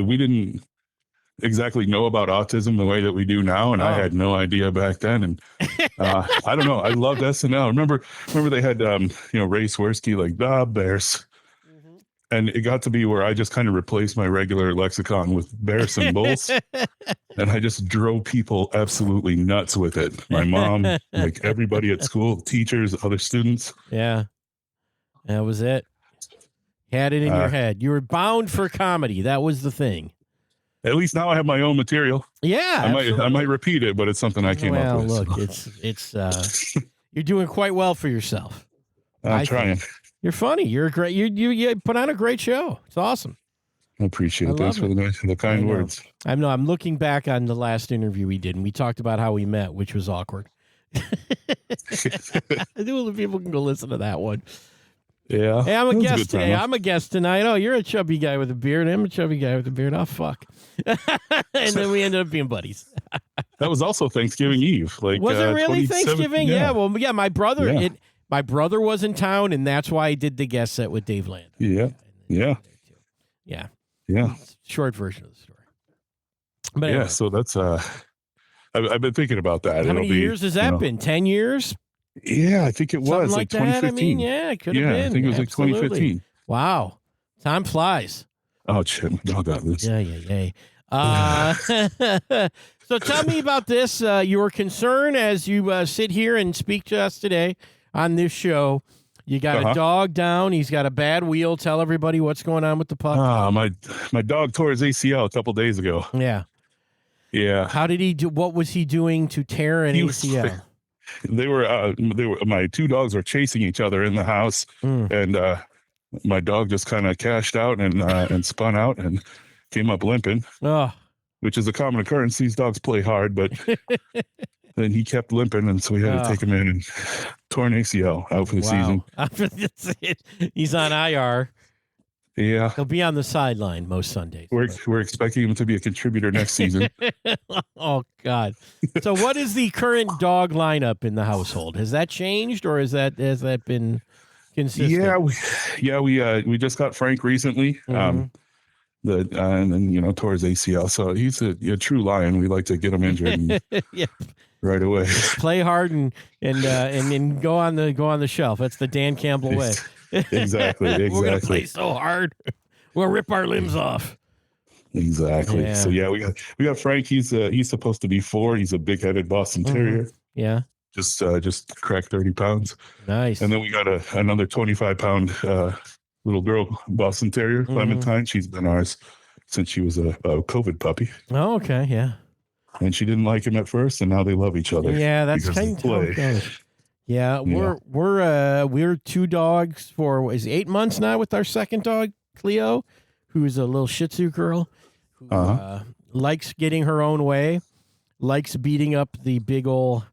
Speaker 3: We didn't exactly know about autism the way that we do now, and I had no idea back then. And I don't know. I loved SNL. Remember they had Ray Swirsky, like the Bears, and it got to be where I just kind of replaced my regular lexicon with bear symbols, and I just drove people absolutely nuts with it. My mom, like everybody at school, teachers, other students.
Speaker 1: Yeah, that was it. Had it in your head. You were bound for comedy. That was the thing.
Speaker 3: At least now I have my own material.
Speaker 1: Yeah,
Speaker 3: I might repeat it, but it's something I came up with.
Speaker 1: Well, look, it's you're doing quite well for yourself.
Speaker 3: I'm trying.
Speaker 1: You're funny. You're a great. You put on a great show. It's awesome.
Speaker 3: I appreciate it. Thanks for the kind words.
Speaker 1: I know. I'm looking back on the last interview we did, and we talked about how we met, which was awkward. The people can go listen to that one.
Speaker 3: Yeah.
Speaker 1: Hey, I'm a guest today. I'm a guest tonight. Oh, you're a chubby guy with a beard. I'm a chubby guy with a beard. Oh, fuck. And then we ended up being buddies.
Speaker 3: That was also Thanksgiving Eve. Like,
Speaker 1: was it really Thanksgiving? Yeah. Well, yeah. My brother.
Speaker 3: Yeah.
Speaker 1: My brother was in town, and that's why I did the guest set with Dave Land.
Speaker 3: Yeah.
Speaker 1: Short version of the story. But
Speaker 3: anyway.
Speaker 1: Yeah.
Speaker 3: So that's I've been thinking about that.
Speaker 1: How many years has that been? 10 years?
Speaker 3: Yeah, I think it was
Speaker 1: Something
Speaker 3: like
Speaker 1: that?
Speaker 3: 2015.
Speaker 1: It could have been.
Speaker 3: I think it was like 2015.
Speaker 1: Wow. Time flies.
Speaker 3: Oh, shit. My dog got this.
Speaker 1: So tell me about this. You were concerned as you sit here and speak to us today on this show. You got a dog down. He's got a bad wheel. Tell everybody what's going on with the pup.
Speaker 3: My dog tore his ACL a couple days ago.
Speaker 1: Yeah.
Speaker 3: Yeah.
Speaker 1: How did he do? What was he doing to tear an ACL?
Speaker 3: They were my two dogs were chasing each other in the house, and my dog just kind of cashed out and spun out and came up limping, which is a common occurrence. These dogs play hard, but then he kept limping, and so we had to take him in and tore an ACL out for the season.
Speaker 1: He's on IR.
Speaker 3: Yeah,
Speaker 1: he'll be on the sideline most Sundays.
Speaker 3: We're expecting him to be a contributor next season.
Speaker 1: Oh God! So, what is the current dog lineup in the household? Has that changed, or has that been consistent?
Speaker 3: We just got Frank recently. And then tore his ACL. So he's a true lion. We like to get him injured right away.
Speaker 1: Play hard and go on the shelf. That's the Dan Campbell way.
Speaker 3: Exactly.
Speaker 1: We're gonna play so hard, we'll rip our limbs off.
Speaker 3: Exactly. Yeah. So we got Frank. He's supposed to be 4. He's a big-headed Boston Terrier.
Speaker 1: Yeah.
Speaker 3: Just cracked 30 pounds.
Speaker 1: Nice.
Speaker 3: And then we got another 25-pound little girl Boston Terrier, Clementine. She's been ours since she was a COVID puppy.
Speaker 1: Oh, okay. Yeah.
Speaker 3: And she didn't like him at first, and now they love each other.
Speaker 1: Yeah, that's kind of how it goes. Yeah, we're 2 dogs for 8 months now with our second dog, Cleo, who's a little Shih Tzu girl who likes getting her own way, likes beating up the big old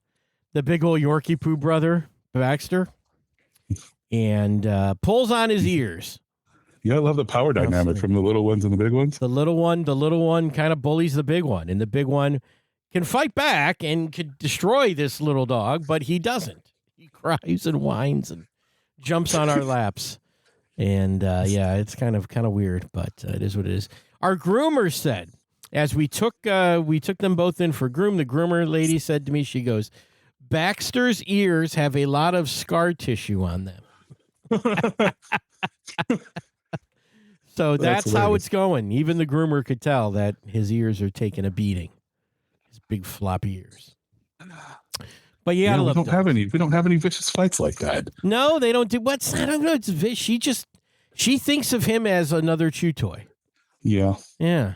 Speaker 1: Yorkie poo brother, Baxter, and pulls on his ears.
Speaker 3: Yeah, I love the power dynamic from the little ones and the big ones.
Speaker 1: The little one kind of bullies the big one, and the big one can fight back and could destroy this little dog, but he doesn't. He cries and whines and jumps on our laps. And it's kind of weird, but it is what it is. Our groomer said, as we took them both in for groom, the groomer lady said to me, she goes, Baxter's ears have a lot of scar tissue on them. So that's how it's going. Even the groomer could tell that his ears are taking a beating. His big floppy ears. But we don't have
Speaker 3: any vicious fights like that.
Speaker 1: No, they don't do. I don't know. It's she thinks of him as another chew toy.
Speaker 3: Yeah.
Speaker 1: Yeah.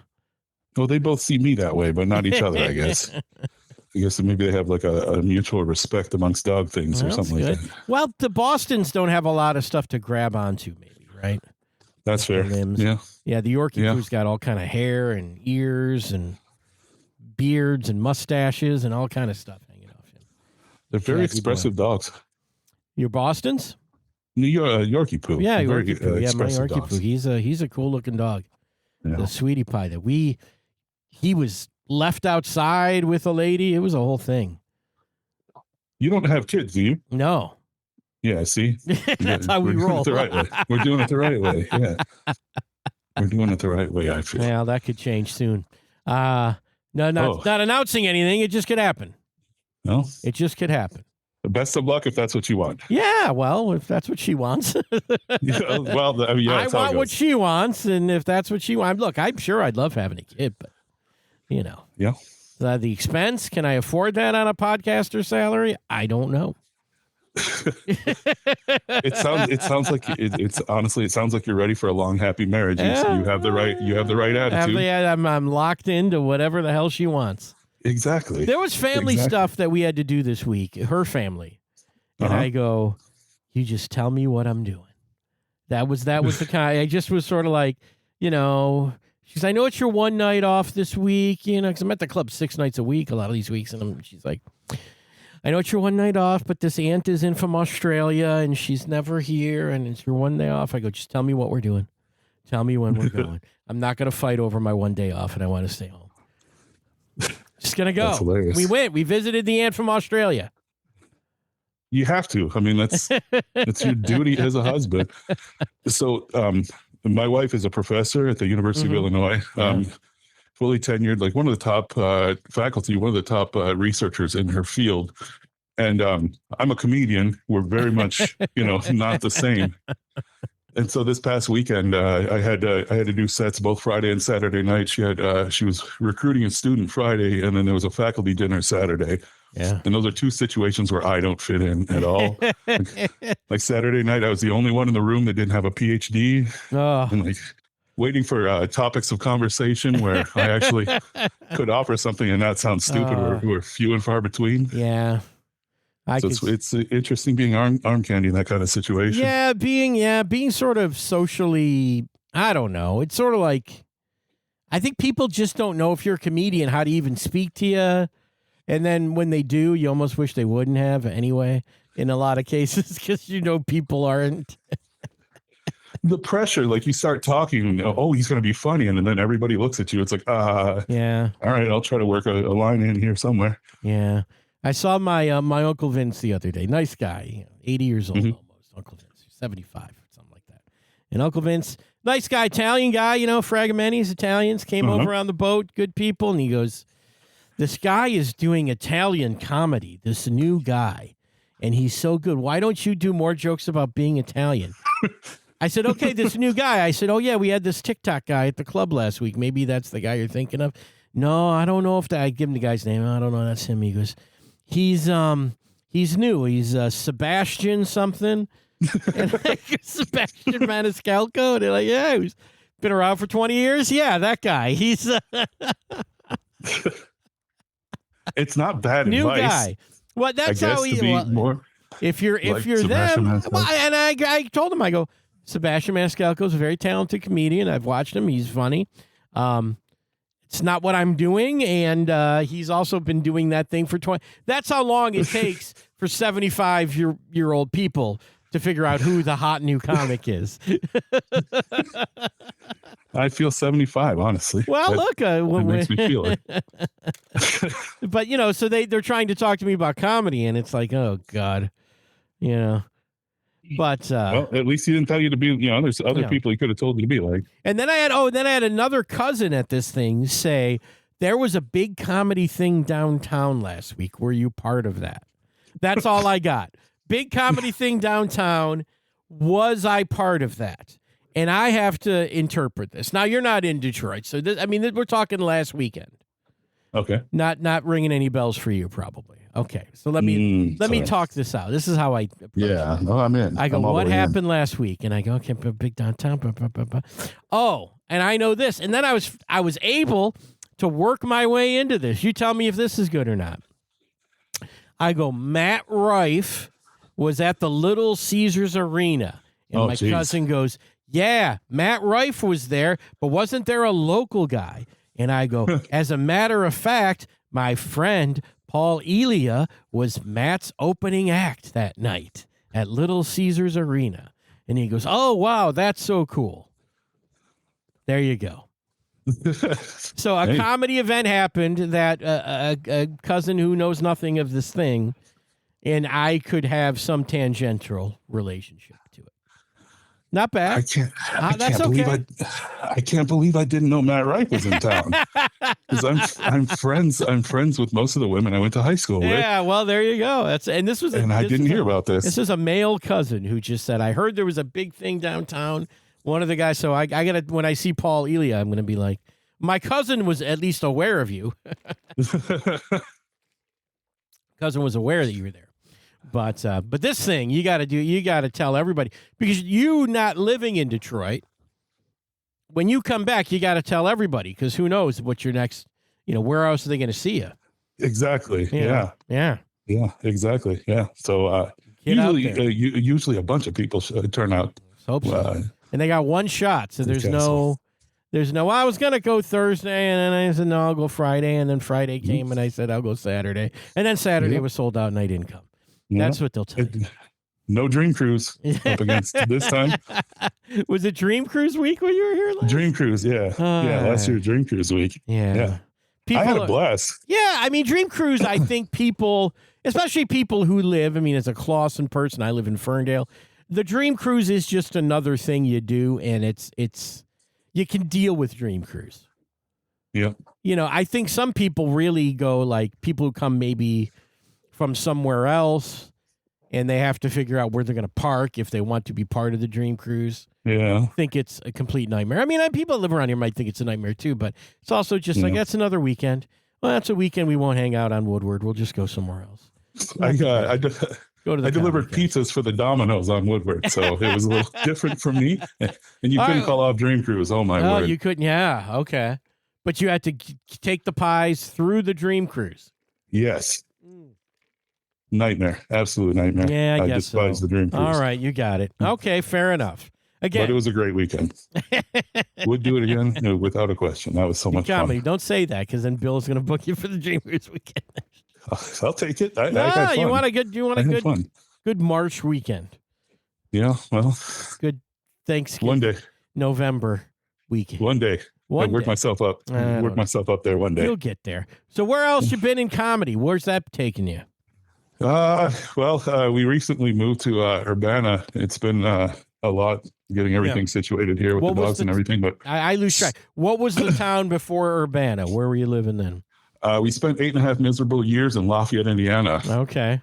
Speaker 3: Well, they both see me that way, but not each other, I guess. I guess maybe they have like a mutual respect amongst dog things or something like that.
Speaker 1: Well, the Bostons don't have a lot of stuff to grab onto, maybe, right?
Speaker 3: That's fair.
Speaker 1: Limbs.
Speaker 3: Yeah.
Speaker 1: Yeah, the Yorkie Poo's got all kind of hair and ears and beards and mustaches and all kind of stuff hanging off him.
Speaker 3: They're very expressive dogs.
Speaker 1: Your Bostons?
Speaker 3: New York, Yorkie Poo.
Speaker 1: Yeah,
Speaker 3: very
Speaker 1: Yorkie Poo. Yeah, my Yorkie
Speaker 3: dogs.
Speaker 1: Poo. He's a cool looking dog. Yeah. The sweetie pie he was left outside with a lady. It was a whole thing.
Speaker 3: You don't have kids, do you?
Speaker 1: No.
Speaker 3: Yeah, see?
Speaker 1: That's how we roll.
Speaker 3: The right way. We're doing it the right way. Yeah. We're doing it the right way, I feel.
Speaker 1: Well, that could change soon. Not announcing anything. It just could happen.
Speaker 3: No?
Speaker 1: It just could happen.
Speaker 3: Best of luck if that's what you want.
Speaker 1: Yeah, well, if that's what she wants.
Speaker 3: I
Speaker 1: want what she wants, and if that's what she wants. Look, I'm sure I'd love having a kid, but,
Speaker 3: Yeah.
Speaker 1: The expense, can I afford that on a podcaster salary? I don't know.
Speaker 3: It sounds like it sounds like you're ready for a long, happy marriage. You have the right attitude.
Speaker 1: I'm locked into whatever the hell she wants.
Speaker 3: Exactly.
Speaker 1: There was family stuff that we had to do this week, her family. And I go, you just tell me what I'm doing. That was the kind, I just was sort of like, she's, I know it's your one night off this week, because I'm at the club 6 nights a week, a lot of these weeks. And she's like, I know it's your one night off, but this aunt is in from Australia and she's never here. And it's your one day off. I go, just tell me what we're doing. Tell me when we're going. I'm not going to fight over my one day off and I want to stay home. Just going to go.
Speaker 3: That's hilarious.
Speaker 1: We went. We visited the aunt from Australia.
Speaker 3: You have to. I mean, that's your duty as a husband. So my wife is a professor at the University of Illinois, fully tenured, like one of the top faculty, one of the top researchers in her field. And I'm a comedian. We're very much, not the same. And so this past weekend, I had to do sets both Friday and Saturday night. She was recruiting a student Friday, and then there was a faculty dinner Saturday.
Speaker 1: Yeah.
Speaker 3: And those are two situations where I don't fit in at all. like Saturday night, I was the only one in the room that didn't have a PhD.
Speaker 1: Oh.
Speaker 3: And waiting for topics of conversation where I actually could offer something and not sound stupid. We're few and far between.
Speaker 1: Yeah.
Speaker 3: It's interesting being arm candy in that kind of situation.
Speaker 1: Yeah, being sort of socially, I don't know. It's sort of like, I think people just don't know if you're a comedian, how to even speak to you. And then when they do, you almost wish they wouldn't have anyway, in a lot of cases, because people aren't.
Speaker 3: The pressure, like you start talking, he's going to be funny. And then everybody looks at you. It's like,
Speaker 1: yeah.
Speaker 3: All right, I'll try to work a line in here somewhere.
Speaker 1: Yeah. I saw my my Uncle Vince the other day. Nice guy, 80 years old almost. Uncle Vince, 75, something like that. And Uncle Vince, nice guy, Italian guy, Fragamentis, Italians, came over on the boat, good people. And he goes, this guy is doing Italian comedy, this new guy, and he's so good. Why don't you do more jokes about being Italian? I said, okay, this new guy. I said, oh, yeah, we had this TikTok guy at the club last week. Maybe that's the guy you're thinking of. No, I don't know if that. I give him the guy's name. I don't know. That's him. He goes, he's new. He's Sebastian something. And Sebastian Maniscalco. And they're like, yeah, he's been around for 20 years. Yeah, that guy. He's
Speaker 3: it's not bad
Speaker 1: new
Speaker 3: advice.
Speaker 1: Guy. Well, that's how he.
Speaker 3: More
Speaker 1: if you're them, well, and I told him, I go, Sebastian Maniscalco is a very talented comedian. I've watched him. He's funny. It's not what I'm doing, and he's also been doing that thing for 20. That's how long it takes for 75-year-old people to figure out who the hot new comic is.
Speaker 3: I feel 75, honestly.
Speaker 1: Well, look,
Speaker 3: it makes me feel it.
Speaker 1: But so they're trying to talk to me about comedy, and it's like, oh God, But
Speaker 3: well, at least he didn't tell you to be. There's other people he could have told you to be like.
Speaker 1: And then I had another cousin at this thing say there was a big comedy thing downtown last week. Were you part of that? That's all I got. Big comedy thing downtown. Was I part of that? And I have to interpret this. Now you're not in Detroit, so we're talking last weekend.
Speaker 3: Okay.
Speaker 1: Not ringing any bells for you, probably. Okay, so let me talk this out. This is how I approach it.
Speaker 3: No, I'm in.
Speaker 1: I go, what happened last week? And I go, okay, big downtown. Oh, and I know this. And then I was able to work my way into this. You tell me if this is good or not. I go, Matt Rife was at the Little Caesars Arena. And my cousin goes, yeah, Matt Rife was there, but wasn't there a local guy? And I go, as a matter of fact, my friend Paul Elia was Matt's opening act that night at Little Caesars Arena. And he goes, oh, wow, that's so cool. There you go. So a comedy event happened that a cousin who knows nothing of this thing and I could have some tangential relationship to it. Not bad.
Speaker 3: I can't believe I didn't know Matt Wright was in town. Because I'm friends with most of the women I went to high school with.
Speaker 1: Yeah, well, there you go. I didn't
Speaker 3: hear about this.
Speaker 1: This is a male cousin who just said, I heard there was a big thing downtown. One of the guys, so I gotta, when I see Paul Elia, I'm gonna be like, my cousin was at least aware of you. Cousin was aware that you were there. But this thing you got to tell everybody, because you not living in Detroit, when you come back, you got to tell everybody, because who knows what your next, where else are they going to see you?
Speaker 3: Exactly.
Speaker 1: Yeah.
Speaker 3: Exactly. Yeah. So usually a bunch of people turn out.
Speaker 1: Hope so. And they got one shot, so there's no. I was going to go Thursday, and then I said, no, I'll go Friday. And then Friday came, and I said, I'll go Saturday. And then Saturday was sold out, and I didn't come. That's what they'll tell you.
Speaker 3: No Dream Cruise up against this time.
Speaker 1: Was it Dream Cruise week when you were here last?
Speaker 3: Dream Cruise, yeah. Last year, Dream Cruise week.
Speaker 1: Yeah.
Speaker 3: I had a blast.
Speaker 1: Yeah, I mean, Dream Cruise, I think people, especially people who live, as a Clawson person, I live in Ferndale. The Dream Cruise is just another thing you do, and it's you can deal with Dream Cruise.
Speaker 3: Yeah.
Speaker 1: I think some people really go, like people who come maybe from somewhere else, and they have to figure out where they're going to park if they want to be part of the Dream Cruise.
Speaker 3: Yeah.
Speaker 1: Think it's a complete nightmare. People that live around here might think it's a nightmare too, but it's also just like, that's another weekend. Well, that's a weekend we won't hang out on Woodward. We'll just go somewhere else.
Speaker 3: I delivered pizzas for the Domino's on Woodward, so it was a little different for me. And you couldn't call off Dream Cruise. Oh, my word.
Speaker 1: You couldn't. Yeah. Okay. But you had to take the pies through the Dream Cruise.
Speaker 3: Yes. Nightmare. Absolute nightmare.
Speaker 1: Yeah, I guess
Speaker 3: despise the Dream Cruise.
Speaker 1: All right. You got it. Okay. Fair enough. Again.
Speaker 3: But it was a great weekend. Would do it again? No, without a question. That was so much fun.
Speaker 1: Don't say that, because then Bill's going to book you for the Dream Cruise weekend.
Speaker 3: I'll take it. I had fun.
Speaker 1: You want a good March weekend.
Speaker 3: Yeah, well.
Speaker 1: Good Thanksgiving.
Speaker 3: One day.
Speaker 1: November weekend.
Speaker 3: One day. I work myself up. Work myself up there one day.
Speaker 1: You'll get there. So where else you been in comedy? Where's that taking you?
Speaker 3: We recently moved to Urbana. It's been a lot getting everything situated here with the dogs and everything. But
Speaker 1: I lose track. What was the town before Urbana? Where were you living then?
Speaker 3: We spent 8.5 miserable years in Lafayette, Indiana.
Speaker 1: Okay.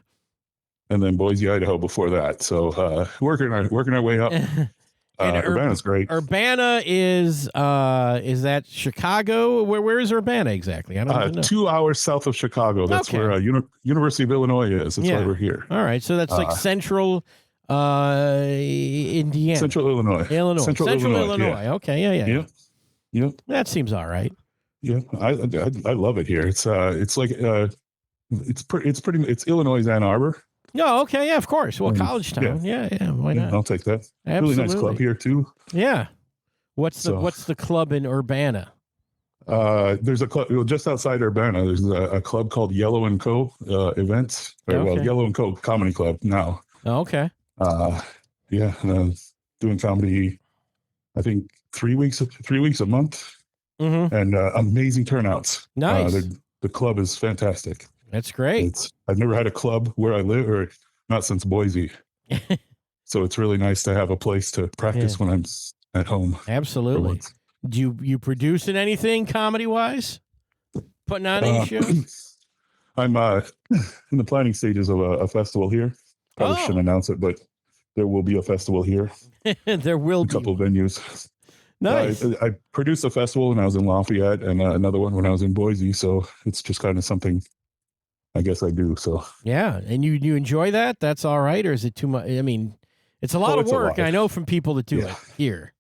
Speaker 3: And then Boise, Idaho before that. So working our way up. Urbana's great.
Speaker 1: Urbana is that Chicago? Where is Urbana exactly? I don't even know.
Speaker 3: 2 hours south of Chicago. That's where University of Illinois is. That's why we're here.
Speaker 1: All right. So that's like central Indiana.
Speaker 3: Central Illinois.
Speaker 1: Central Illinois. Yeah. Okay. Yeah.
Speaker 3: Yep.
Speaker 1: That seems all right.
Speaker 3: Yeah, I love it here. It's like it's Illinois' Ann Arbor.
Speaker 1: No, okay, yeah, of course. Well, college town. Yeah, why not?
Speaker 3: I'll take that.
Speaker 1: Absolutely.
Speaker 3: Really nice club here too.
Speaker 1: Yeah. What's the club in Urbana?
Speaker 3: There's a club just outside Urbana. There's a club called Yellow and Co. Events. Yellow and Co. Comedy Club now.
Speaker 1: Oh, okay.
Speaker 3: Doing comedy. I think 3 weeks a month.
Speaker 1: Mm-hmm.
Speaker 3: And amazing turnouts.
Speaker 1: Nice.
Speaker 3: The club is fantastic.
Speaker 1: That's great.
Speaker 3: I've never had a club where I live, or not since Boise. So it's really nice to have a place to practice when I'm at home.
Speaker 1: Absolutely. Do you produce in anything comedy wise? Putting on any shows?
Speaker 3: I'm in the planning stages of a festival here. Probably shouldn't announce it, but there will be a festival here.
Speaker 1: There will be
Speaker 3: a couple of venues.
Speaker 1: Nice.
Speaker 3: I produced a festival when I was in Lafayette, and another one when I was in Boise. So it's just kind of something I guess I do. So
Speaker 1: yeah. And you enjoy that? That's all right. Or is it too much? It's a lot of work. I know from people that do it here.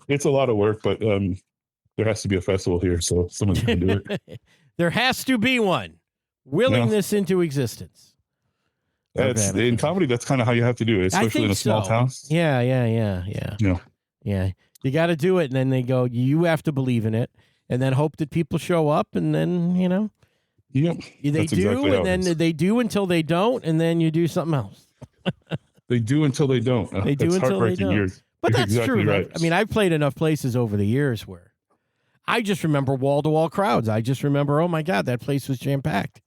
Speaker 3: It's a lot of work, but there has to be a festival here. So someone's going to do it.
Speaker 1: There has to be one. Willing this into existence.
Speaker 3: In comedy, that's kind of how you have to do it, especially in a small town.
Speaker 1: Yeah.
Speaker 3: Yeah.
Speaker 1: You got to do it, and then they go, you have to believe in it, and then hope that people show up, and then,
Speaker 3: Yep.
Speaker 1: They
Speaker 3: That's
Speaker 1: do,
Speaker 3: exactly
Speaker 1: and then they do until they don't, and then you do something else.
Speaker 3: They do until they don't.
Speaker 1: They do until they don't. But that's
Speaker 3: exactly
Speaker 1: true.
Speaker 3: right.
Speaker 1: I mean, I've played enough places over the years where I just remember wall-to-wall crowds. I just remember, oh my God, that place was jam-packed.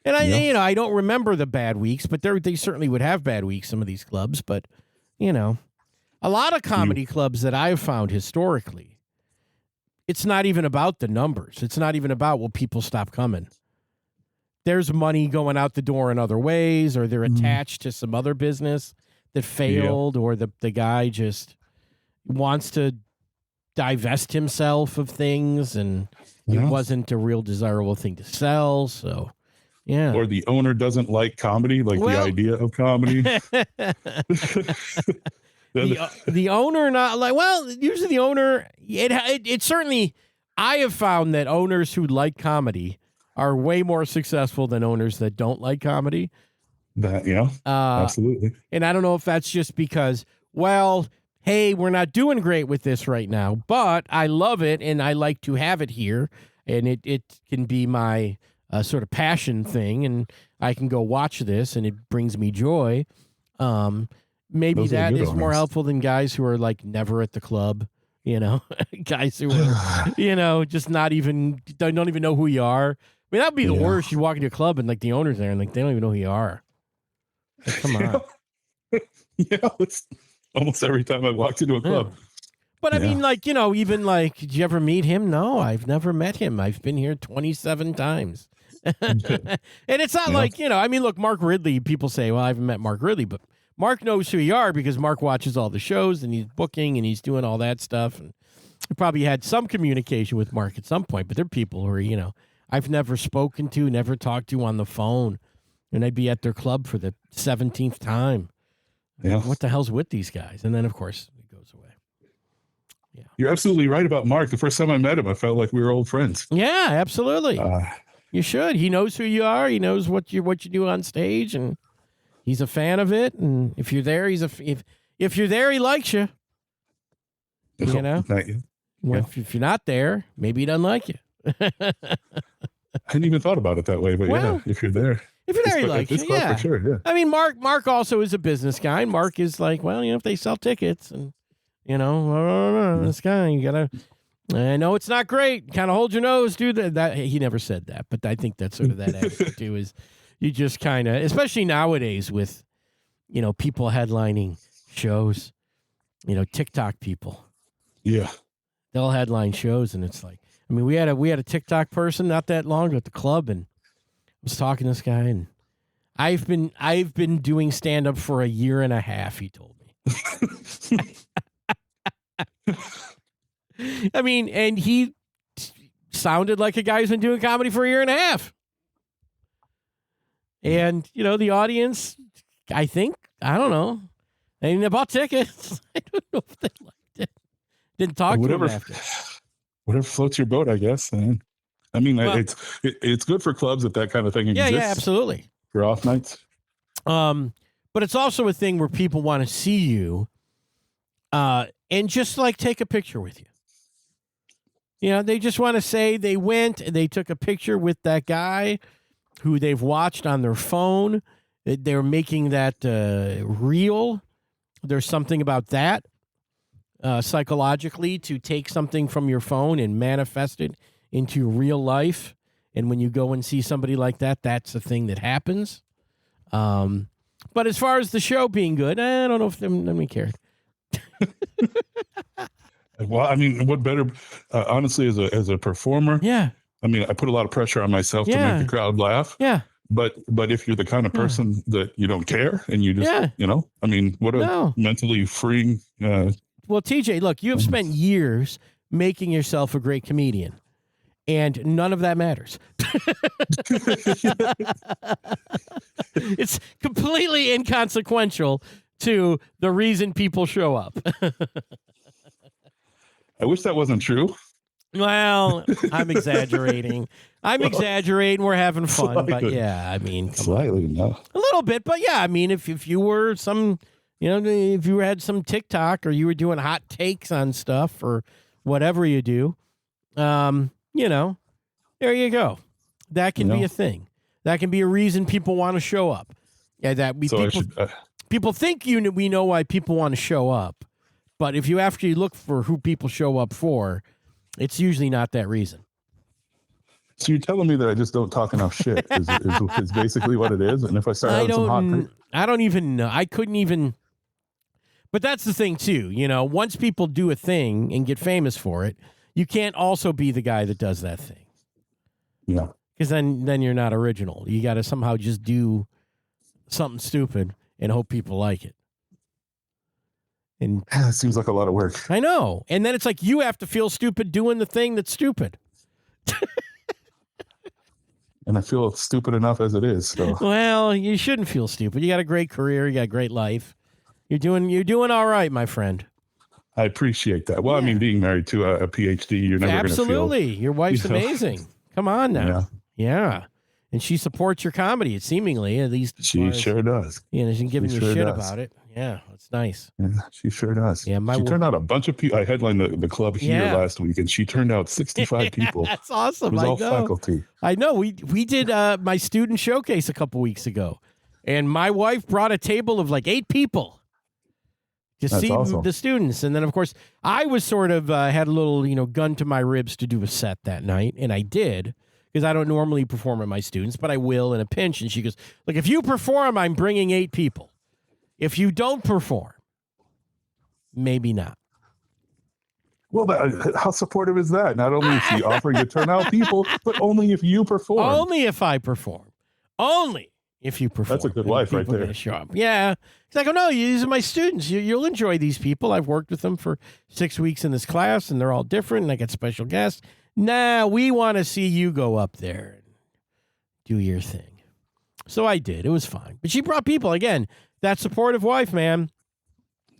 Speaker 1: And I don't remember the bad weeks, but they certainly would have bad weeks, some of these clubs. But, a lot of comedy clubs that I've found historically, it's not even about the numbers. It's not even about, will people stop coming? There's money going out the door in other ways, or they're attached to some other business that failed, or the guy just wants to divest himself of things, and it wasn't a real desirable thing to sell. So, yeah.
Speaker 3: Or the owner doesn't like comedy, the idea of comedy.
Speaker 1: the owner not like, well, usually the owner, it certainly, I have found that owners who like comedy are way more successful than owners that don't like comedy.
Speaker 3: Absolutely.
Speaker 1: And I don't know if that's just because, well, hey, we're not doing great with this right now, but I love it and I like to have it here, and it can be my sort of passion thing, and I can go watch this and it brings me joy. Maybe that is more helpful than guys who are like never at the club, guys who are, just not even, don't even know who you are. I mean, that'd be the worst. You walk into a club and like the owner's there and like they don't even know who you are. Like, come on.
Speaker 3: It's almost every time I walked into a club.
Speaker 1: But I mean, even did you ever meet him? No, I've never met him. I've been here 27 times. And it's not like, look, Mark Ridley, people say, well, I haven't met Mark Ridley, but Mark knows who you are because Mark watches all the shows and he's booking and he's doing all that stuff. And I probably had some communication with Mark at some point, but they're people who are, I've never spoken to, never talked to on the phone. And I'd be at their club for the 17th time. Yeah. What the hell's with these guys? And then, of course, it goes away. Yeah.
Speaker 3: You're absolutely right about Mark. The first time I met him, I felt like we were old friends.
Speaker 1: Yeah, absolutely. You should. He knows who you are. He knows what you do on stage, and he's a fan of it. And if you're there, if you're there, he likes you.
Speaker 3: Thank you.
Speaker 1: Well, if you're not there, maybe he doesn't like you.
Speaker 3: I hadn't even thought about it that way, but if you're there.
Speaker 1: If you're there, he likes you. Yeah.
Speaker 3: For sure, yeah.
Speaker 1: I mean, Mark also is a business guy. Mark is like, well, if they sell tickets and, this guy, you got to, I know it's not great. Kind of hold your nose, dude. That he never said that, but I think that's sort of that attitude too, is you just kind of, especially nowadays with, people headlining shows, TikTok people.
Speaker 3: Yeah.
Speaker 1: They'll headline shows, and it's like, I mean, we had a TikTok person not that long ago at the club, and I was talking to this guy, and I've been doing stand up for a year and a half, he told me. I mean, and he sounded like a guy who's been doing comedy for a year and a half. And, the audience, I don't know. They bought tickets. I don't know if they liked it. Didn't talk to him after.
Speaker 3: Whatever floats your boat, I guess. I mean, it's good for clubs that kind of thing exists.
Speaker 1: Yeah, absolutely.
Speaker 3: For off nights.
Speaker 1: But it's also a thing where people want to see you and just take a picture with you. They just want to say they went and they took a picture with that guy who they've watched on their phone. They're making that real. There's something about that psychologically, to take something from your phone and manifest it into real life. And when you go and see somebody like that, that's the thing that happens. But as far as the show being good, I don't know if nobody cared.
Speaker 3: Well, I mean, what better, honestly, as a performer?
Speaker 1: Yeah.
Speaker 3: I mean, I put a lot of pressure on myself to make the crowd laugh.
Speaker 1: Yeah.
Speaker 3: But if you're the kind of person that you don't care and you just, I mean, what a mentally freeing.
Speaker 1: Well, TJ, look, you have spent years making yourself a great comedian, and none of that matters. It's completely inconsequential to the reason people show up.
Speaker 3: I wish that wasn't true.
Speaker 1: Well, I'm exaggerating. We're having fun, slightly. But yeah, I mean,
Speaker 3: slightly, no,
Speaker 1: a little bit, but yeah, I mean, if you were some, if you had some TikTok or you were doing hot takes on stuff or whatever you do, there you go. That can be a thing. That can be a reason people want to show up. Yeah, people think we know why people want to show up, but if you actually look for who people show up for, it's usually not that reason.
Speaker 3: So you're telling me that I just don't talk enough shit is basically what it is? And if I start having some hot...
Speaker 1: I don't even know. I couldn't even... But that's the thing, too. Once people do a thing and get famous for it, you can't also be the guy that does that thing.
Speaker 3: Yeah.
Speaker 1: Because then you're not original. You got to somehow just do something stupid and hope people like it. And
Speaker 3: it seems like a lot of work.
Speaker 1: I know. And then it's like you have to feel stupid doing the thing that's stupid.
Speaker 3: And I feel stupid enough as it is. So.
Speaker 1: Well, you shouldn't feel stupid. You got a great career. You got a great life. You're doing all right, my friend.
Speaker 3: I appreciate that. Well, I mean, being married to a PhD, you're never going to feel...
Speaker 1: Absolutely. Your wife's amazing. Come on now. Yeah. And she supports your comedy, seemingly, at least.
Speaker 3: She sure does.
Speaker 1: Yeah, she's giving you shit about it. Yeah, that's nice.
Speaker 3: Yeah, she sure does.
Speaker 1: Yeah,
Speaker 3: she turned out a bunch of people. I headlined the club here last week, and she turned out 65 people.
Speaker 1: That's awesome.
Speaker 3: It was all faculty.
Speaker 1: I know. We did my student showcase a couple weeks ago, and my wife brought a table of like 8 people to see the students. And then, of course, I was sort of had a little, gun to my ribs to do a set that night, and I did. Because I don't normally perform at my students, but I will in a pinch. And she goes, look, if you perform, I'm bringing 8 people. If you don't perform, maybe not.
Speaker 3: Well, how supportive is that? Not only is she offering to turn out people, but only if you perform.
Speaker 1: Only if I perform. Only if you perform.
Speaker 3: That's a good wife right there.
Speaker 1: Show up. Yeah. It's like, oh, no, these are my students. You'll enjoy these people. I've worked with them for 6 weeks in this class, and they're all different, and I got special guests. Nah, we want to see you go up there and do your thing. So I did. It was fine. But she brought people. Again, that supportive wife, man.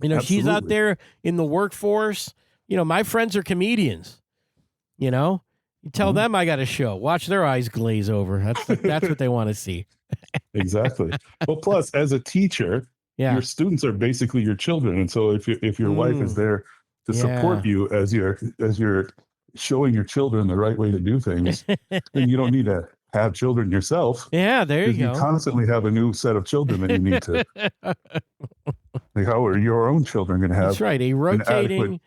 Speaker 3: Absolutely.
Speaker 1: She's out there in the workforce. My friends are comedians. You tell them I got a show. Watch their eyes glaze over. That's what they want to see.
Speaker 3: Exactly. Well, plus, as a teacher, your students are basically your children. And so if your wife is there to support you as you're showing your children the right way to do things, then you don't need to have children yourself.
Speaker 1: Yeah, there you go.
Speaker 3: You constantly have a new set of children that you need to. Like, how are your own children going to have?
Speaker 1: That's right, a rotating,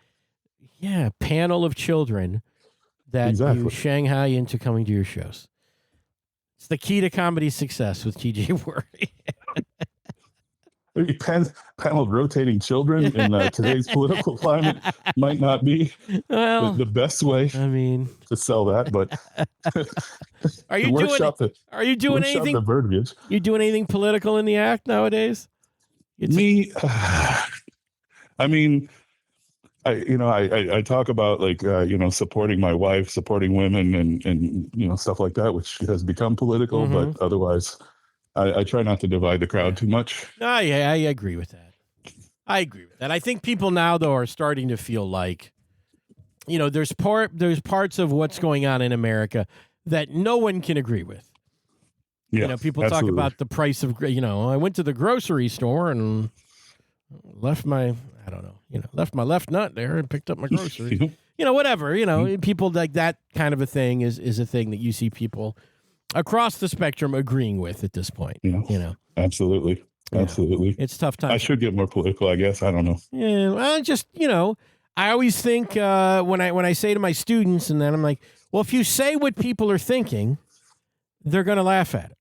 Speaker 1: panel of children that you Shanghai into coming to your shows. It's the key to comedy success with TJ Wharry.
Speaker 3: Panel of rotating children in today's political climate might not be the best way to sell that, but
Speaker 1: are you doing anything?
Speaker 3: The verbiage.
Speaker 1: You doing anything political in the act nowadays?
Speaker 3: Me, I mean, I talk about supporting my wife, supporting women, and stuff like that, which has become political, but otherwise. I try not to divide the crowd too much.
Speaker 1: Oh, yeah, I agree with that. I think people now, though, are starting to feel like, there's parts of what's going on in America that no one can agree with.
Speaker 3: Yeah,
Speaker 1: people
Speaker 3: absolutely.
Speaker 1: talk about the price of, I went to the grocery store and left my left nut there and picked up my groceries. Whatever, people like that kind of a thing is a thing that you see people across the spectrum agreeing with at this point.
Speaker 3: Absolutely.
Speaker 1: It's tough times.
Speaker 3: I should get more political, I guess. I don't know.
Speaker 1: Yeah, well, just I always think when I say to my students, and then I'm like, well, if you say what people are thinking, they're going to laugh at it.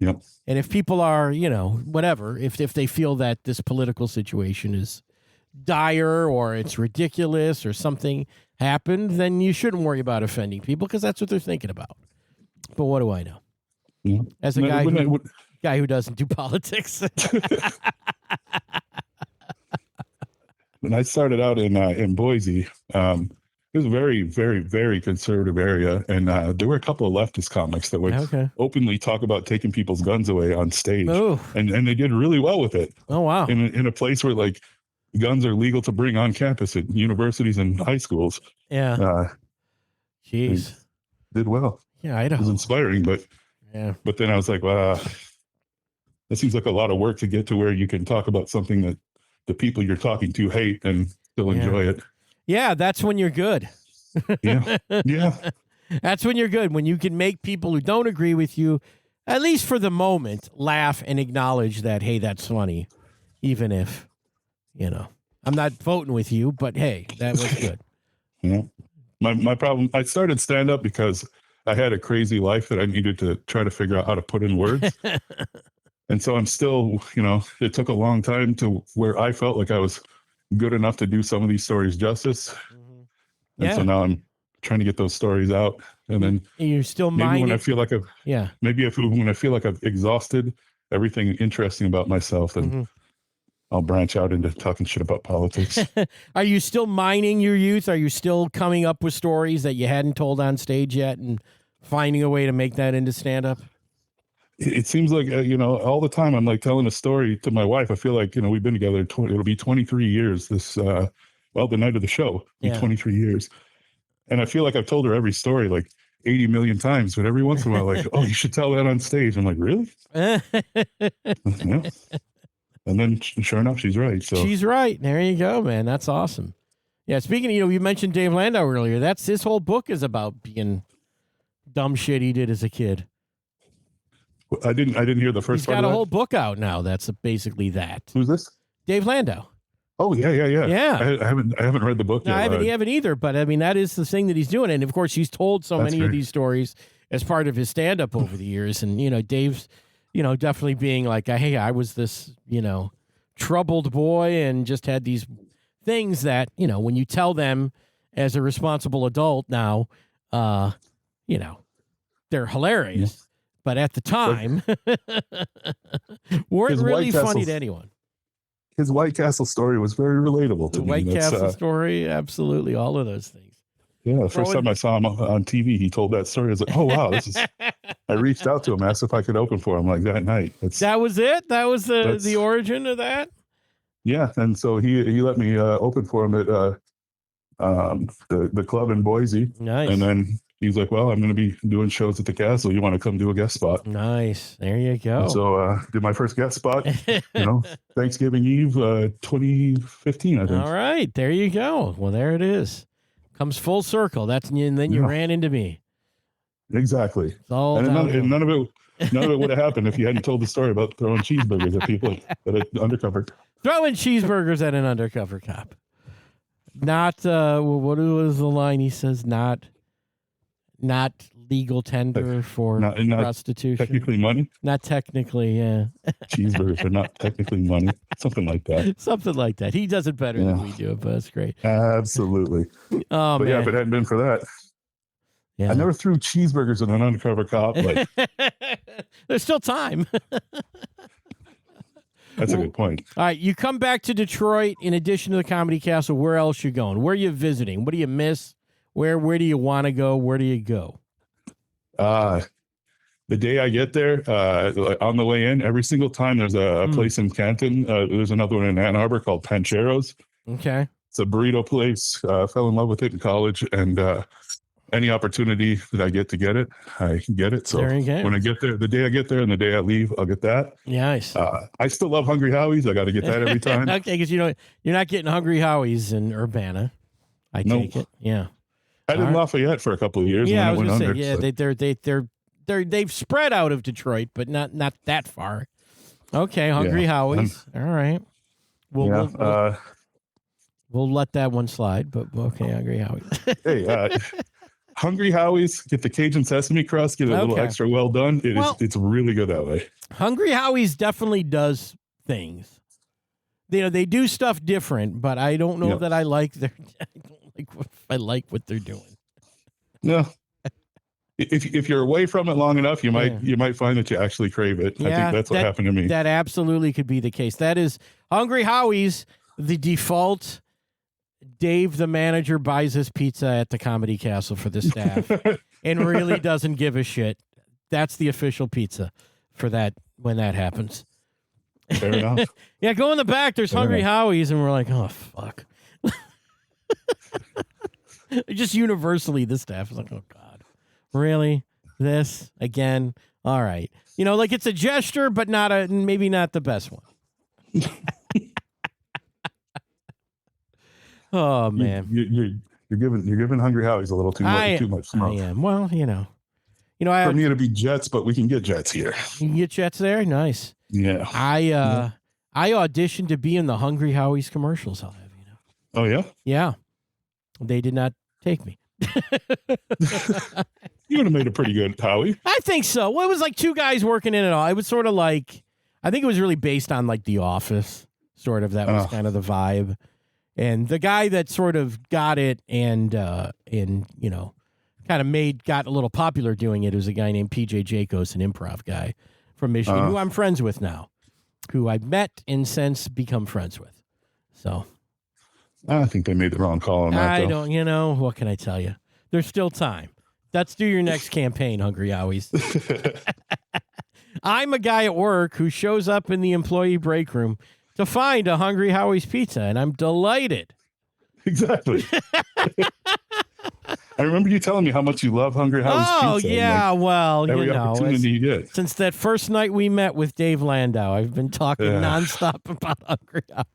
Speaker 3: Yep.
Speaker 1: And if people are, whatever, if they feel that this political situation is dire or it's ridiculous or something happened, then you shouldn't worry about offending people because that's what they're thinking about. But what do I know?
Speaker 3: Yeah.
Speaker 1: As a guy who doesn't do politics.
Speaker 3: When I started out in Boise, it was a very, very, very conservative area, and there were a couple of leftist comics that would openly talk about taking people's guns away on stage, and they did really well with it.
Speaker 1: Oh wow!
Speaker 3: In a place where guns are legal to bring on campus at universities and high schools.
Speaker 1: Yeah. Jeez.
Speaker 3: Did well.
Speaker 1: Yeah, Idaho.
Speaker 3: It was inspiring, but then I was like, wow, that seems like a lot of work to get to where you can talk about something that the people you're talking to hate and still enjoy it.
Speaker 1: Yeah, that's when you're good.
Speaker 3: Yeah.
Speaker 1: That's when you're good, when you can make people who don't agree with you, at least for the moment, laugh and acknowledge that, hey, that's funny, even if, I'm not voting with you, but hey, that was good.
Speaker 3: Yeah. My problem, I started stand-up because I had a crazy life that I needed to try to figure out how to put in words. And so I'm still, it took a long time to where I felt like I was good enough to do some of these stories justice.
Speaker 1: Mm-hmm.
Speaker 3: And so now I'm trying to get those stories out. And then
Speaker 1: you're still
Speaker 3: maybe when I feel like when I feel like I've exhausted everything interesting about myself, then I'll branch out into talking shit about politics.
Speaker 1: Are you still mining your youth? Are you still coming up with stories that you hadn't told on stage yet and finding a way to make that into stand-up?
Speaker 3: It seems like, all the time I'm like telling a story to my wife. I feel like, we've been together. It'll be 23 years this, the night of the show, 23 years. And I feel like I've told her every story like 80 million times, but every once in a while, like, oh, you should tell that on stage. I'm like, really? Yeah. And then sure enough, she's right. So
Speaker 1: she's right. There you go, man. That's awesome. Yeah. Speaking of, you mentioned Dave Landau earlier. That's his whole book is about being dumb shit he did as a kid.
Speaker 3: I didn't hear the first part.
Speaker 1: He's got a whole book out now. That's basically that.
Speaker 3: Who's this?
Speaker 1: Dave Landau.
Speaker 3: Oh yeah. I haven't read the book yet.
Speaker 1: I haven't either. But I mean, that is the thing that he's doing, and of course, he's told so many of these stories as part of his stand-up over the years. And Dave's, definitely being like, hey, I was this, troubled boy, and just had these things that, when you tell them as a responsible adult now, they're hilarious. But at the time, weren't really funny to anyone.
Speaker 3: His White Castle story was very relatable to me.
Speaker 1: The White Castle story, absolutely, all of those things.
Speaker 3: Yeah, the first time I saw him on TV, he told that story. I was like, oh, wow, this is... I reached out to him, asked if I could open for him like that night.
Speaker 1: That was it? That was the origin of that?
Speaker 3: Yeah, and so he let me open for him at the club in Boise.
Speaker 1: Nice.
Speaker 3: And then he's like, well, I'm going to be doing shows at the Castle. You want to come do a guest spot?
Speaker 1: Nice. There you go.
Speaker 3: And so did my first guest spot, Thanksgiving Eve, 2015, I think.
Speaker 1: All right. There you go. Well, there it is. Comes full circle. And then you ran into me.
Speaker 3: Exactly. And none of it would have happened if you hadn't told the story about throwing cheeseburgers at people at an undercover.
Speaker 1: Throwing cheeseburgers at an undercover cop. Not, what was the line he says? Not legal tender for prostitution.
Speaker 3: Technically money?
Speaker 1: Not technically, yeah.
Speaker 3: Cheeseburgers are not technically money. Something like that.
Speaker 1: Something like that. He does it better than we do, but that's great.
Speaker 3: Absolutely.
Speaker 1: Oh,
Speaker 3: but
Speaker 1: man.
Speaker 3: yeah, if it hadn't been for that, I never threw cheeseburgers at an undercover cop. Like,
Speaker 1: there's still time.
Speaker 3: That's a good point.
Speaker 1: All right, you come back to Detroit. In addition to the Comedy Castle, where else you going? Where are you visiting? What do you miss? Where do you want to go? Where do you go?
Speaker 3: The day I get there, on the way in, every single time there's a place in Canton. There's another one in Ann Arbor called Pancheros.
Speaker 1: Okay.
Speaker 3: It's a burrito place. Fell in love with it in college, and any opportunity that I get to get it, I can get it. So when I get there, the day I get there and the day I leave, I'll get that.
Speaker 1: Nice.
Speaker 3: I still love Hungry Howie's. I got to get that every time.
Speaker 1: Okay, because you're not getting Hungry Howie's in Urbana. I take it. Yeah.
Speaker 3: I did Lafayette for a couple of years.
Speaker 1: Yeah, I was
Speaker 3: going
Speaker 1: to say, yeah, they've spread out of Detroit, but not that far. Okay, Hungry Howie's. All right. We'll let that one slide, but okay, Hungry Howie's.
Speaker 3: Hey, Hungry Howie's, get the Cajun sesame crust, get it a little extra well done. It's really good that way.
Speaker 1: Hungry Howie's definitely does things. They do stuff different, but I don't know that I like I like what they're doing.
Speaker 3: No. If you're away from it long enough, you might find that you actually crave it. I think that's what happened to me.
Speaker 1: That absolutely could be the case. That is Hungry Howie's, the default. Dave, the manager, buys his pizza at the Comedy Castle for the staff and really doesn't give a shit. That's the official pizza for that when that happens.
Speaker 3: Fair enough.
Speaker 1: Yeah, go in the back. There's Hungry Howie's, and we're like, oh, fuck. Just universally, the staff is like, oh, God. Really? This? Again? All right. Like it's a gesture, but maybe not the best one.
Speaker 3: Oh,
Speaker 1: man.
Speaker 3: You're giving Hungry Howie's a little too much smoke.
Speaker 1: I am. Well,
Speaker 3: For me, it'd be Jets, but we can get Jets here.
Speaker 1: You can get Jets there? Nice.
Speaker 3: Yeah.
Speaker 1: I auditioned to be in the Hungry Howie's commercials, I'll have you know.
Speaker 3: Oh, yeah?
Speaker 1: Yeah. They did not take me.
Speaker 3: You would have made a pretty good Howie.
Speaker 1: I think so. Well, it was like two guys working in it all. It was sort of like, I think it was really based on like The Office, sort of. That was kind of the vibe. And the guy that sort of got it and kind of got a little popular doing it was a guy named PJ Jacos, an improv guy from Michigan, who I'm friends with now, who I've met and since become friends with. So
Speaker 3: I think they made the wrong call on that.
Speaker 1: I don't, what can I tell you? There's still time. Let's do your next campaign, Hungry Howie's. I'm a guy at work who shows up in the employee break room to find a Hungry Howie's pizza, and I'm delighted.
Speaker 3: Exactly. I remember you telling me how much you love Hungry Howie's pizza.
Speaker 1: Oh, yeah, well,
Speaker 3: every opportunity you get.
Speaker 1: Since that first night we met with Dave Landau, I've been talking nonstop about Hungry Howie's.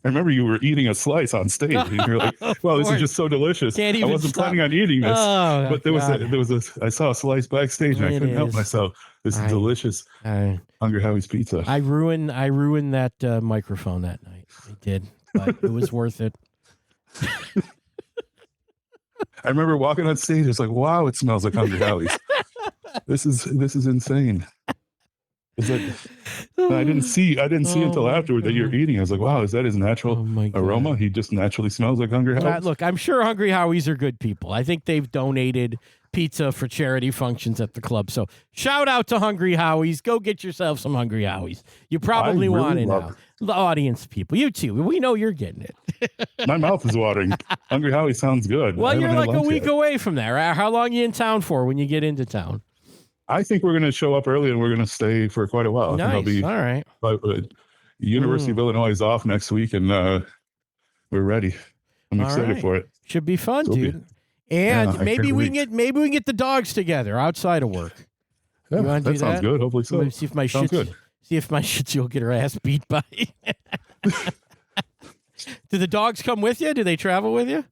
Speaker 3: I remember you were eating a slice on stage, and you were like, "Well, this is just so delicious. I wasn't planning on eating this, but I saw a slice backstage, and I couldn't help myself. This is delicious, Hungry Howie's pizza."
Speaker 1: I ruined that microphone that night. I did, but it was worth it.
Speaker 3: I remember walking on stage. It's like, wow, it smells like Hungry Howie's. This is insane. I didn't see until afterward that you're eating. I was like, wow, is that his natural aroma? He just naturally smells like Hungry Howie's.
Speaker 1: Look, I'm sure Hungry Howie's are good people. I think they've donated pizza for charity functions at the club. So shout out to Hungry Howie's. Go get yourself some Hungry Howie's. You probably want it now. The audience people, you too. We know you're getting it.
Speaker 3: My mouth is watering. Hungry Howie sounds good.
Speaker 1: Well, you're like a week away from there. How long are you in town for when you get into town?
Speaker 3: I think we're going to show up early and we're going to stay for quite a while.
Speaker 1: Nice. All right.
Speaker 3: University of Illinois is off next week, and we're ready. I'm excited for it.
Speaker 1: Should be fun, dude. Maybe we can get the dogs together outside of work.
Speaker 3: Yeah, that sounds good. Hopefully so.
Speaker 1: See if my Shih Tzu will get her ass beat by. Do the dogs come with you? Do they travel with you?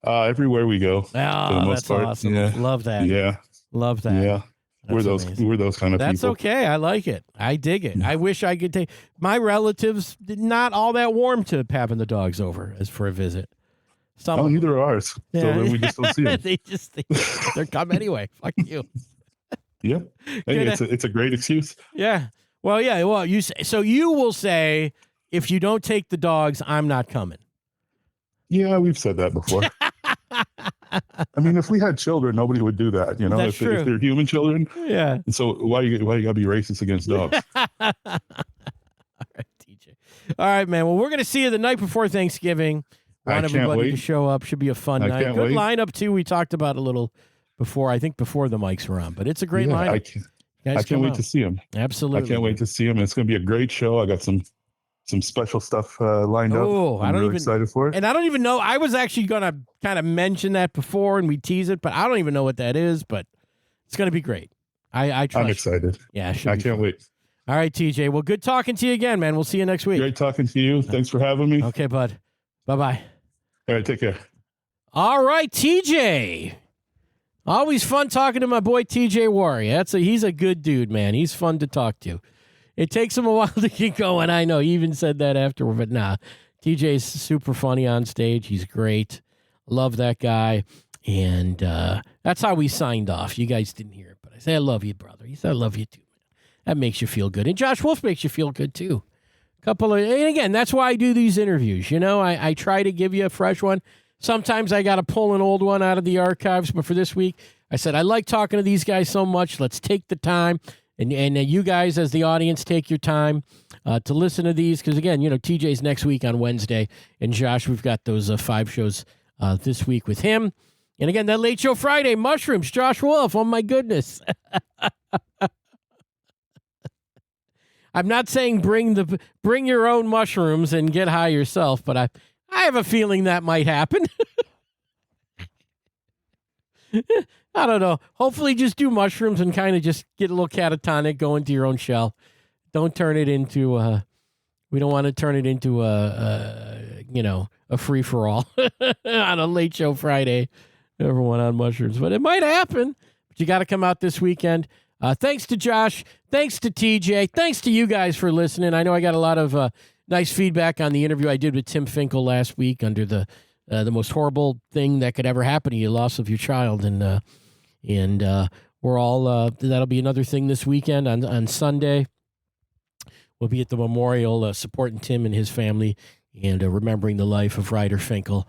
Speaker 3: Everywhere we go.
Speaker 1: Oh, for the most part. Awesome. Yeah. Love that.
Speaker 3: Yeah.
Speaker 1: Love that.
Speaker 3: Yeah. We're those kind of people.
Speaker 1: That's okay. I like it. I dig it. I wish I could take my relatives. Not all that warm to having the dogs over as for a visit.
Speaker 3: Neither are ours. Yeah. So then we just don't see them.
Speaker 1: They're come anyway. Fuck you.
Speaker 3: Yeah. Hey, it's a great excuse.
Speaker 1: Yeah. Well, yeah. Well, you will say, if you don't take the dogs, I'm not coming.
Speaker 3: Yeah, we've said that before. I mean, if we had children, nobody would do that. If they're human children.
Speaker 1: Yeah.
Speaker 3: And so why you gotta be racist against dogs?
Speaker 1: All right, TJ. All right, man. Well, we're gonna see you the night before Thanksgiving. Want everybody to show up. Should be a fun night. Good lineup too. We talked about a little before. I think before the mics were on, but it's a great lineup.
Speaker 3: I can't wait to see them.
Speaker 1: Absolutely.
Speaker 3: I can't wait to see them. It's gonna be a great show. I got some special stuff lined up. I'm really excited for it.
Speaker 1: And I don't even know. I was actually going to kind of mention that before and we tease it, but I don't even know what that is, but it's going to be great. I'm
Speaker 3: excited.
Speaker 1: Yeah,
Speaker 3: I can't wait.
Speaker 1: All right, TJ. Well, good talking to you again, man. We'll see you next week.
Speaker 3: Great talking to you. Thanks for having me.
Speaker 1: Okay, bud. Bye-bye.
Speaker 3: All right, take care.
Speaker 1: All right, TJ. Always fun talking to my boy TJ Wharry. He's a good dude, man. He's fun to talk to. It takes him a while to get going. I know. He even said that afterward, but nah. TJ's super funny on stage. He's great. Love that guy. And that's how we signed off. You guys didn't hear it, but I said, I love you, brother. He said, I love you too, man. That makes you feel good. And Josh Wolf makes you feel good too. And again, that's why I do these interviews. I try to give you a fresh one. Sometimes I got to pull an old one out of the archives, but for this week, I said, I like talking to these guys so much. Let's take the time. And you guys, as the audience, take your time to listen to these. Because, again, TJ's next week on Wednesday. And Josh, we've got those 5 shows this week with him. And, again, that Late Show Friday, mushrooms, Josh Wolf. Oh, my goodness. I'm not saying bring your own mushrooms and get high yourself, but I have a feeling that might happen. I don't know. Hopefully just do mushrooms and kind of just get a little catatonic, go into your own shell. Don't turn it into We don't want to turn it into a free-for-all on a late show Friday. Everyone on mushrooms. But it might happen. But you got to come out this weekend. Thanks to Josh. Thanks to TJ. Thanks to you guys for listening. I know I got a lot of nice feedback on the interview I did with Tim Finkel last week under the most horrible thing that could ever happen to you, loss of your child. And we're all, that'll be another thing this weekend on Sunday. We'll be at the memorial supporting Tim and his family and remembering the life of Ryder Finkel.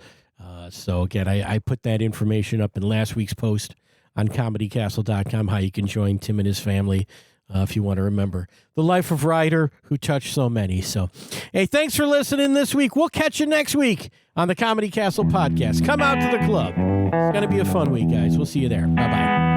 Speaker 1: So, again, I put that information up in last week's post on comedycastle.com, how you can join Tim and his family if you want to remember the life of Ryder, who touched so many. So, hey, thanks for listening this week. We'll catch you next week on the Comedy Castle podcast. Come out to the club. It's going to be a fun week, guys. We'll see you there. Bye-bye.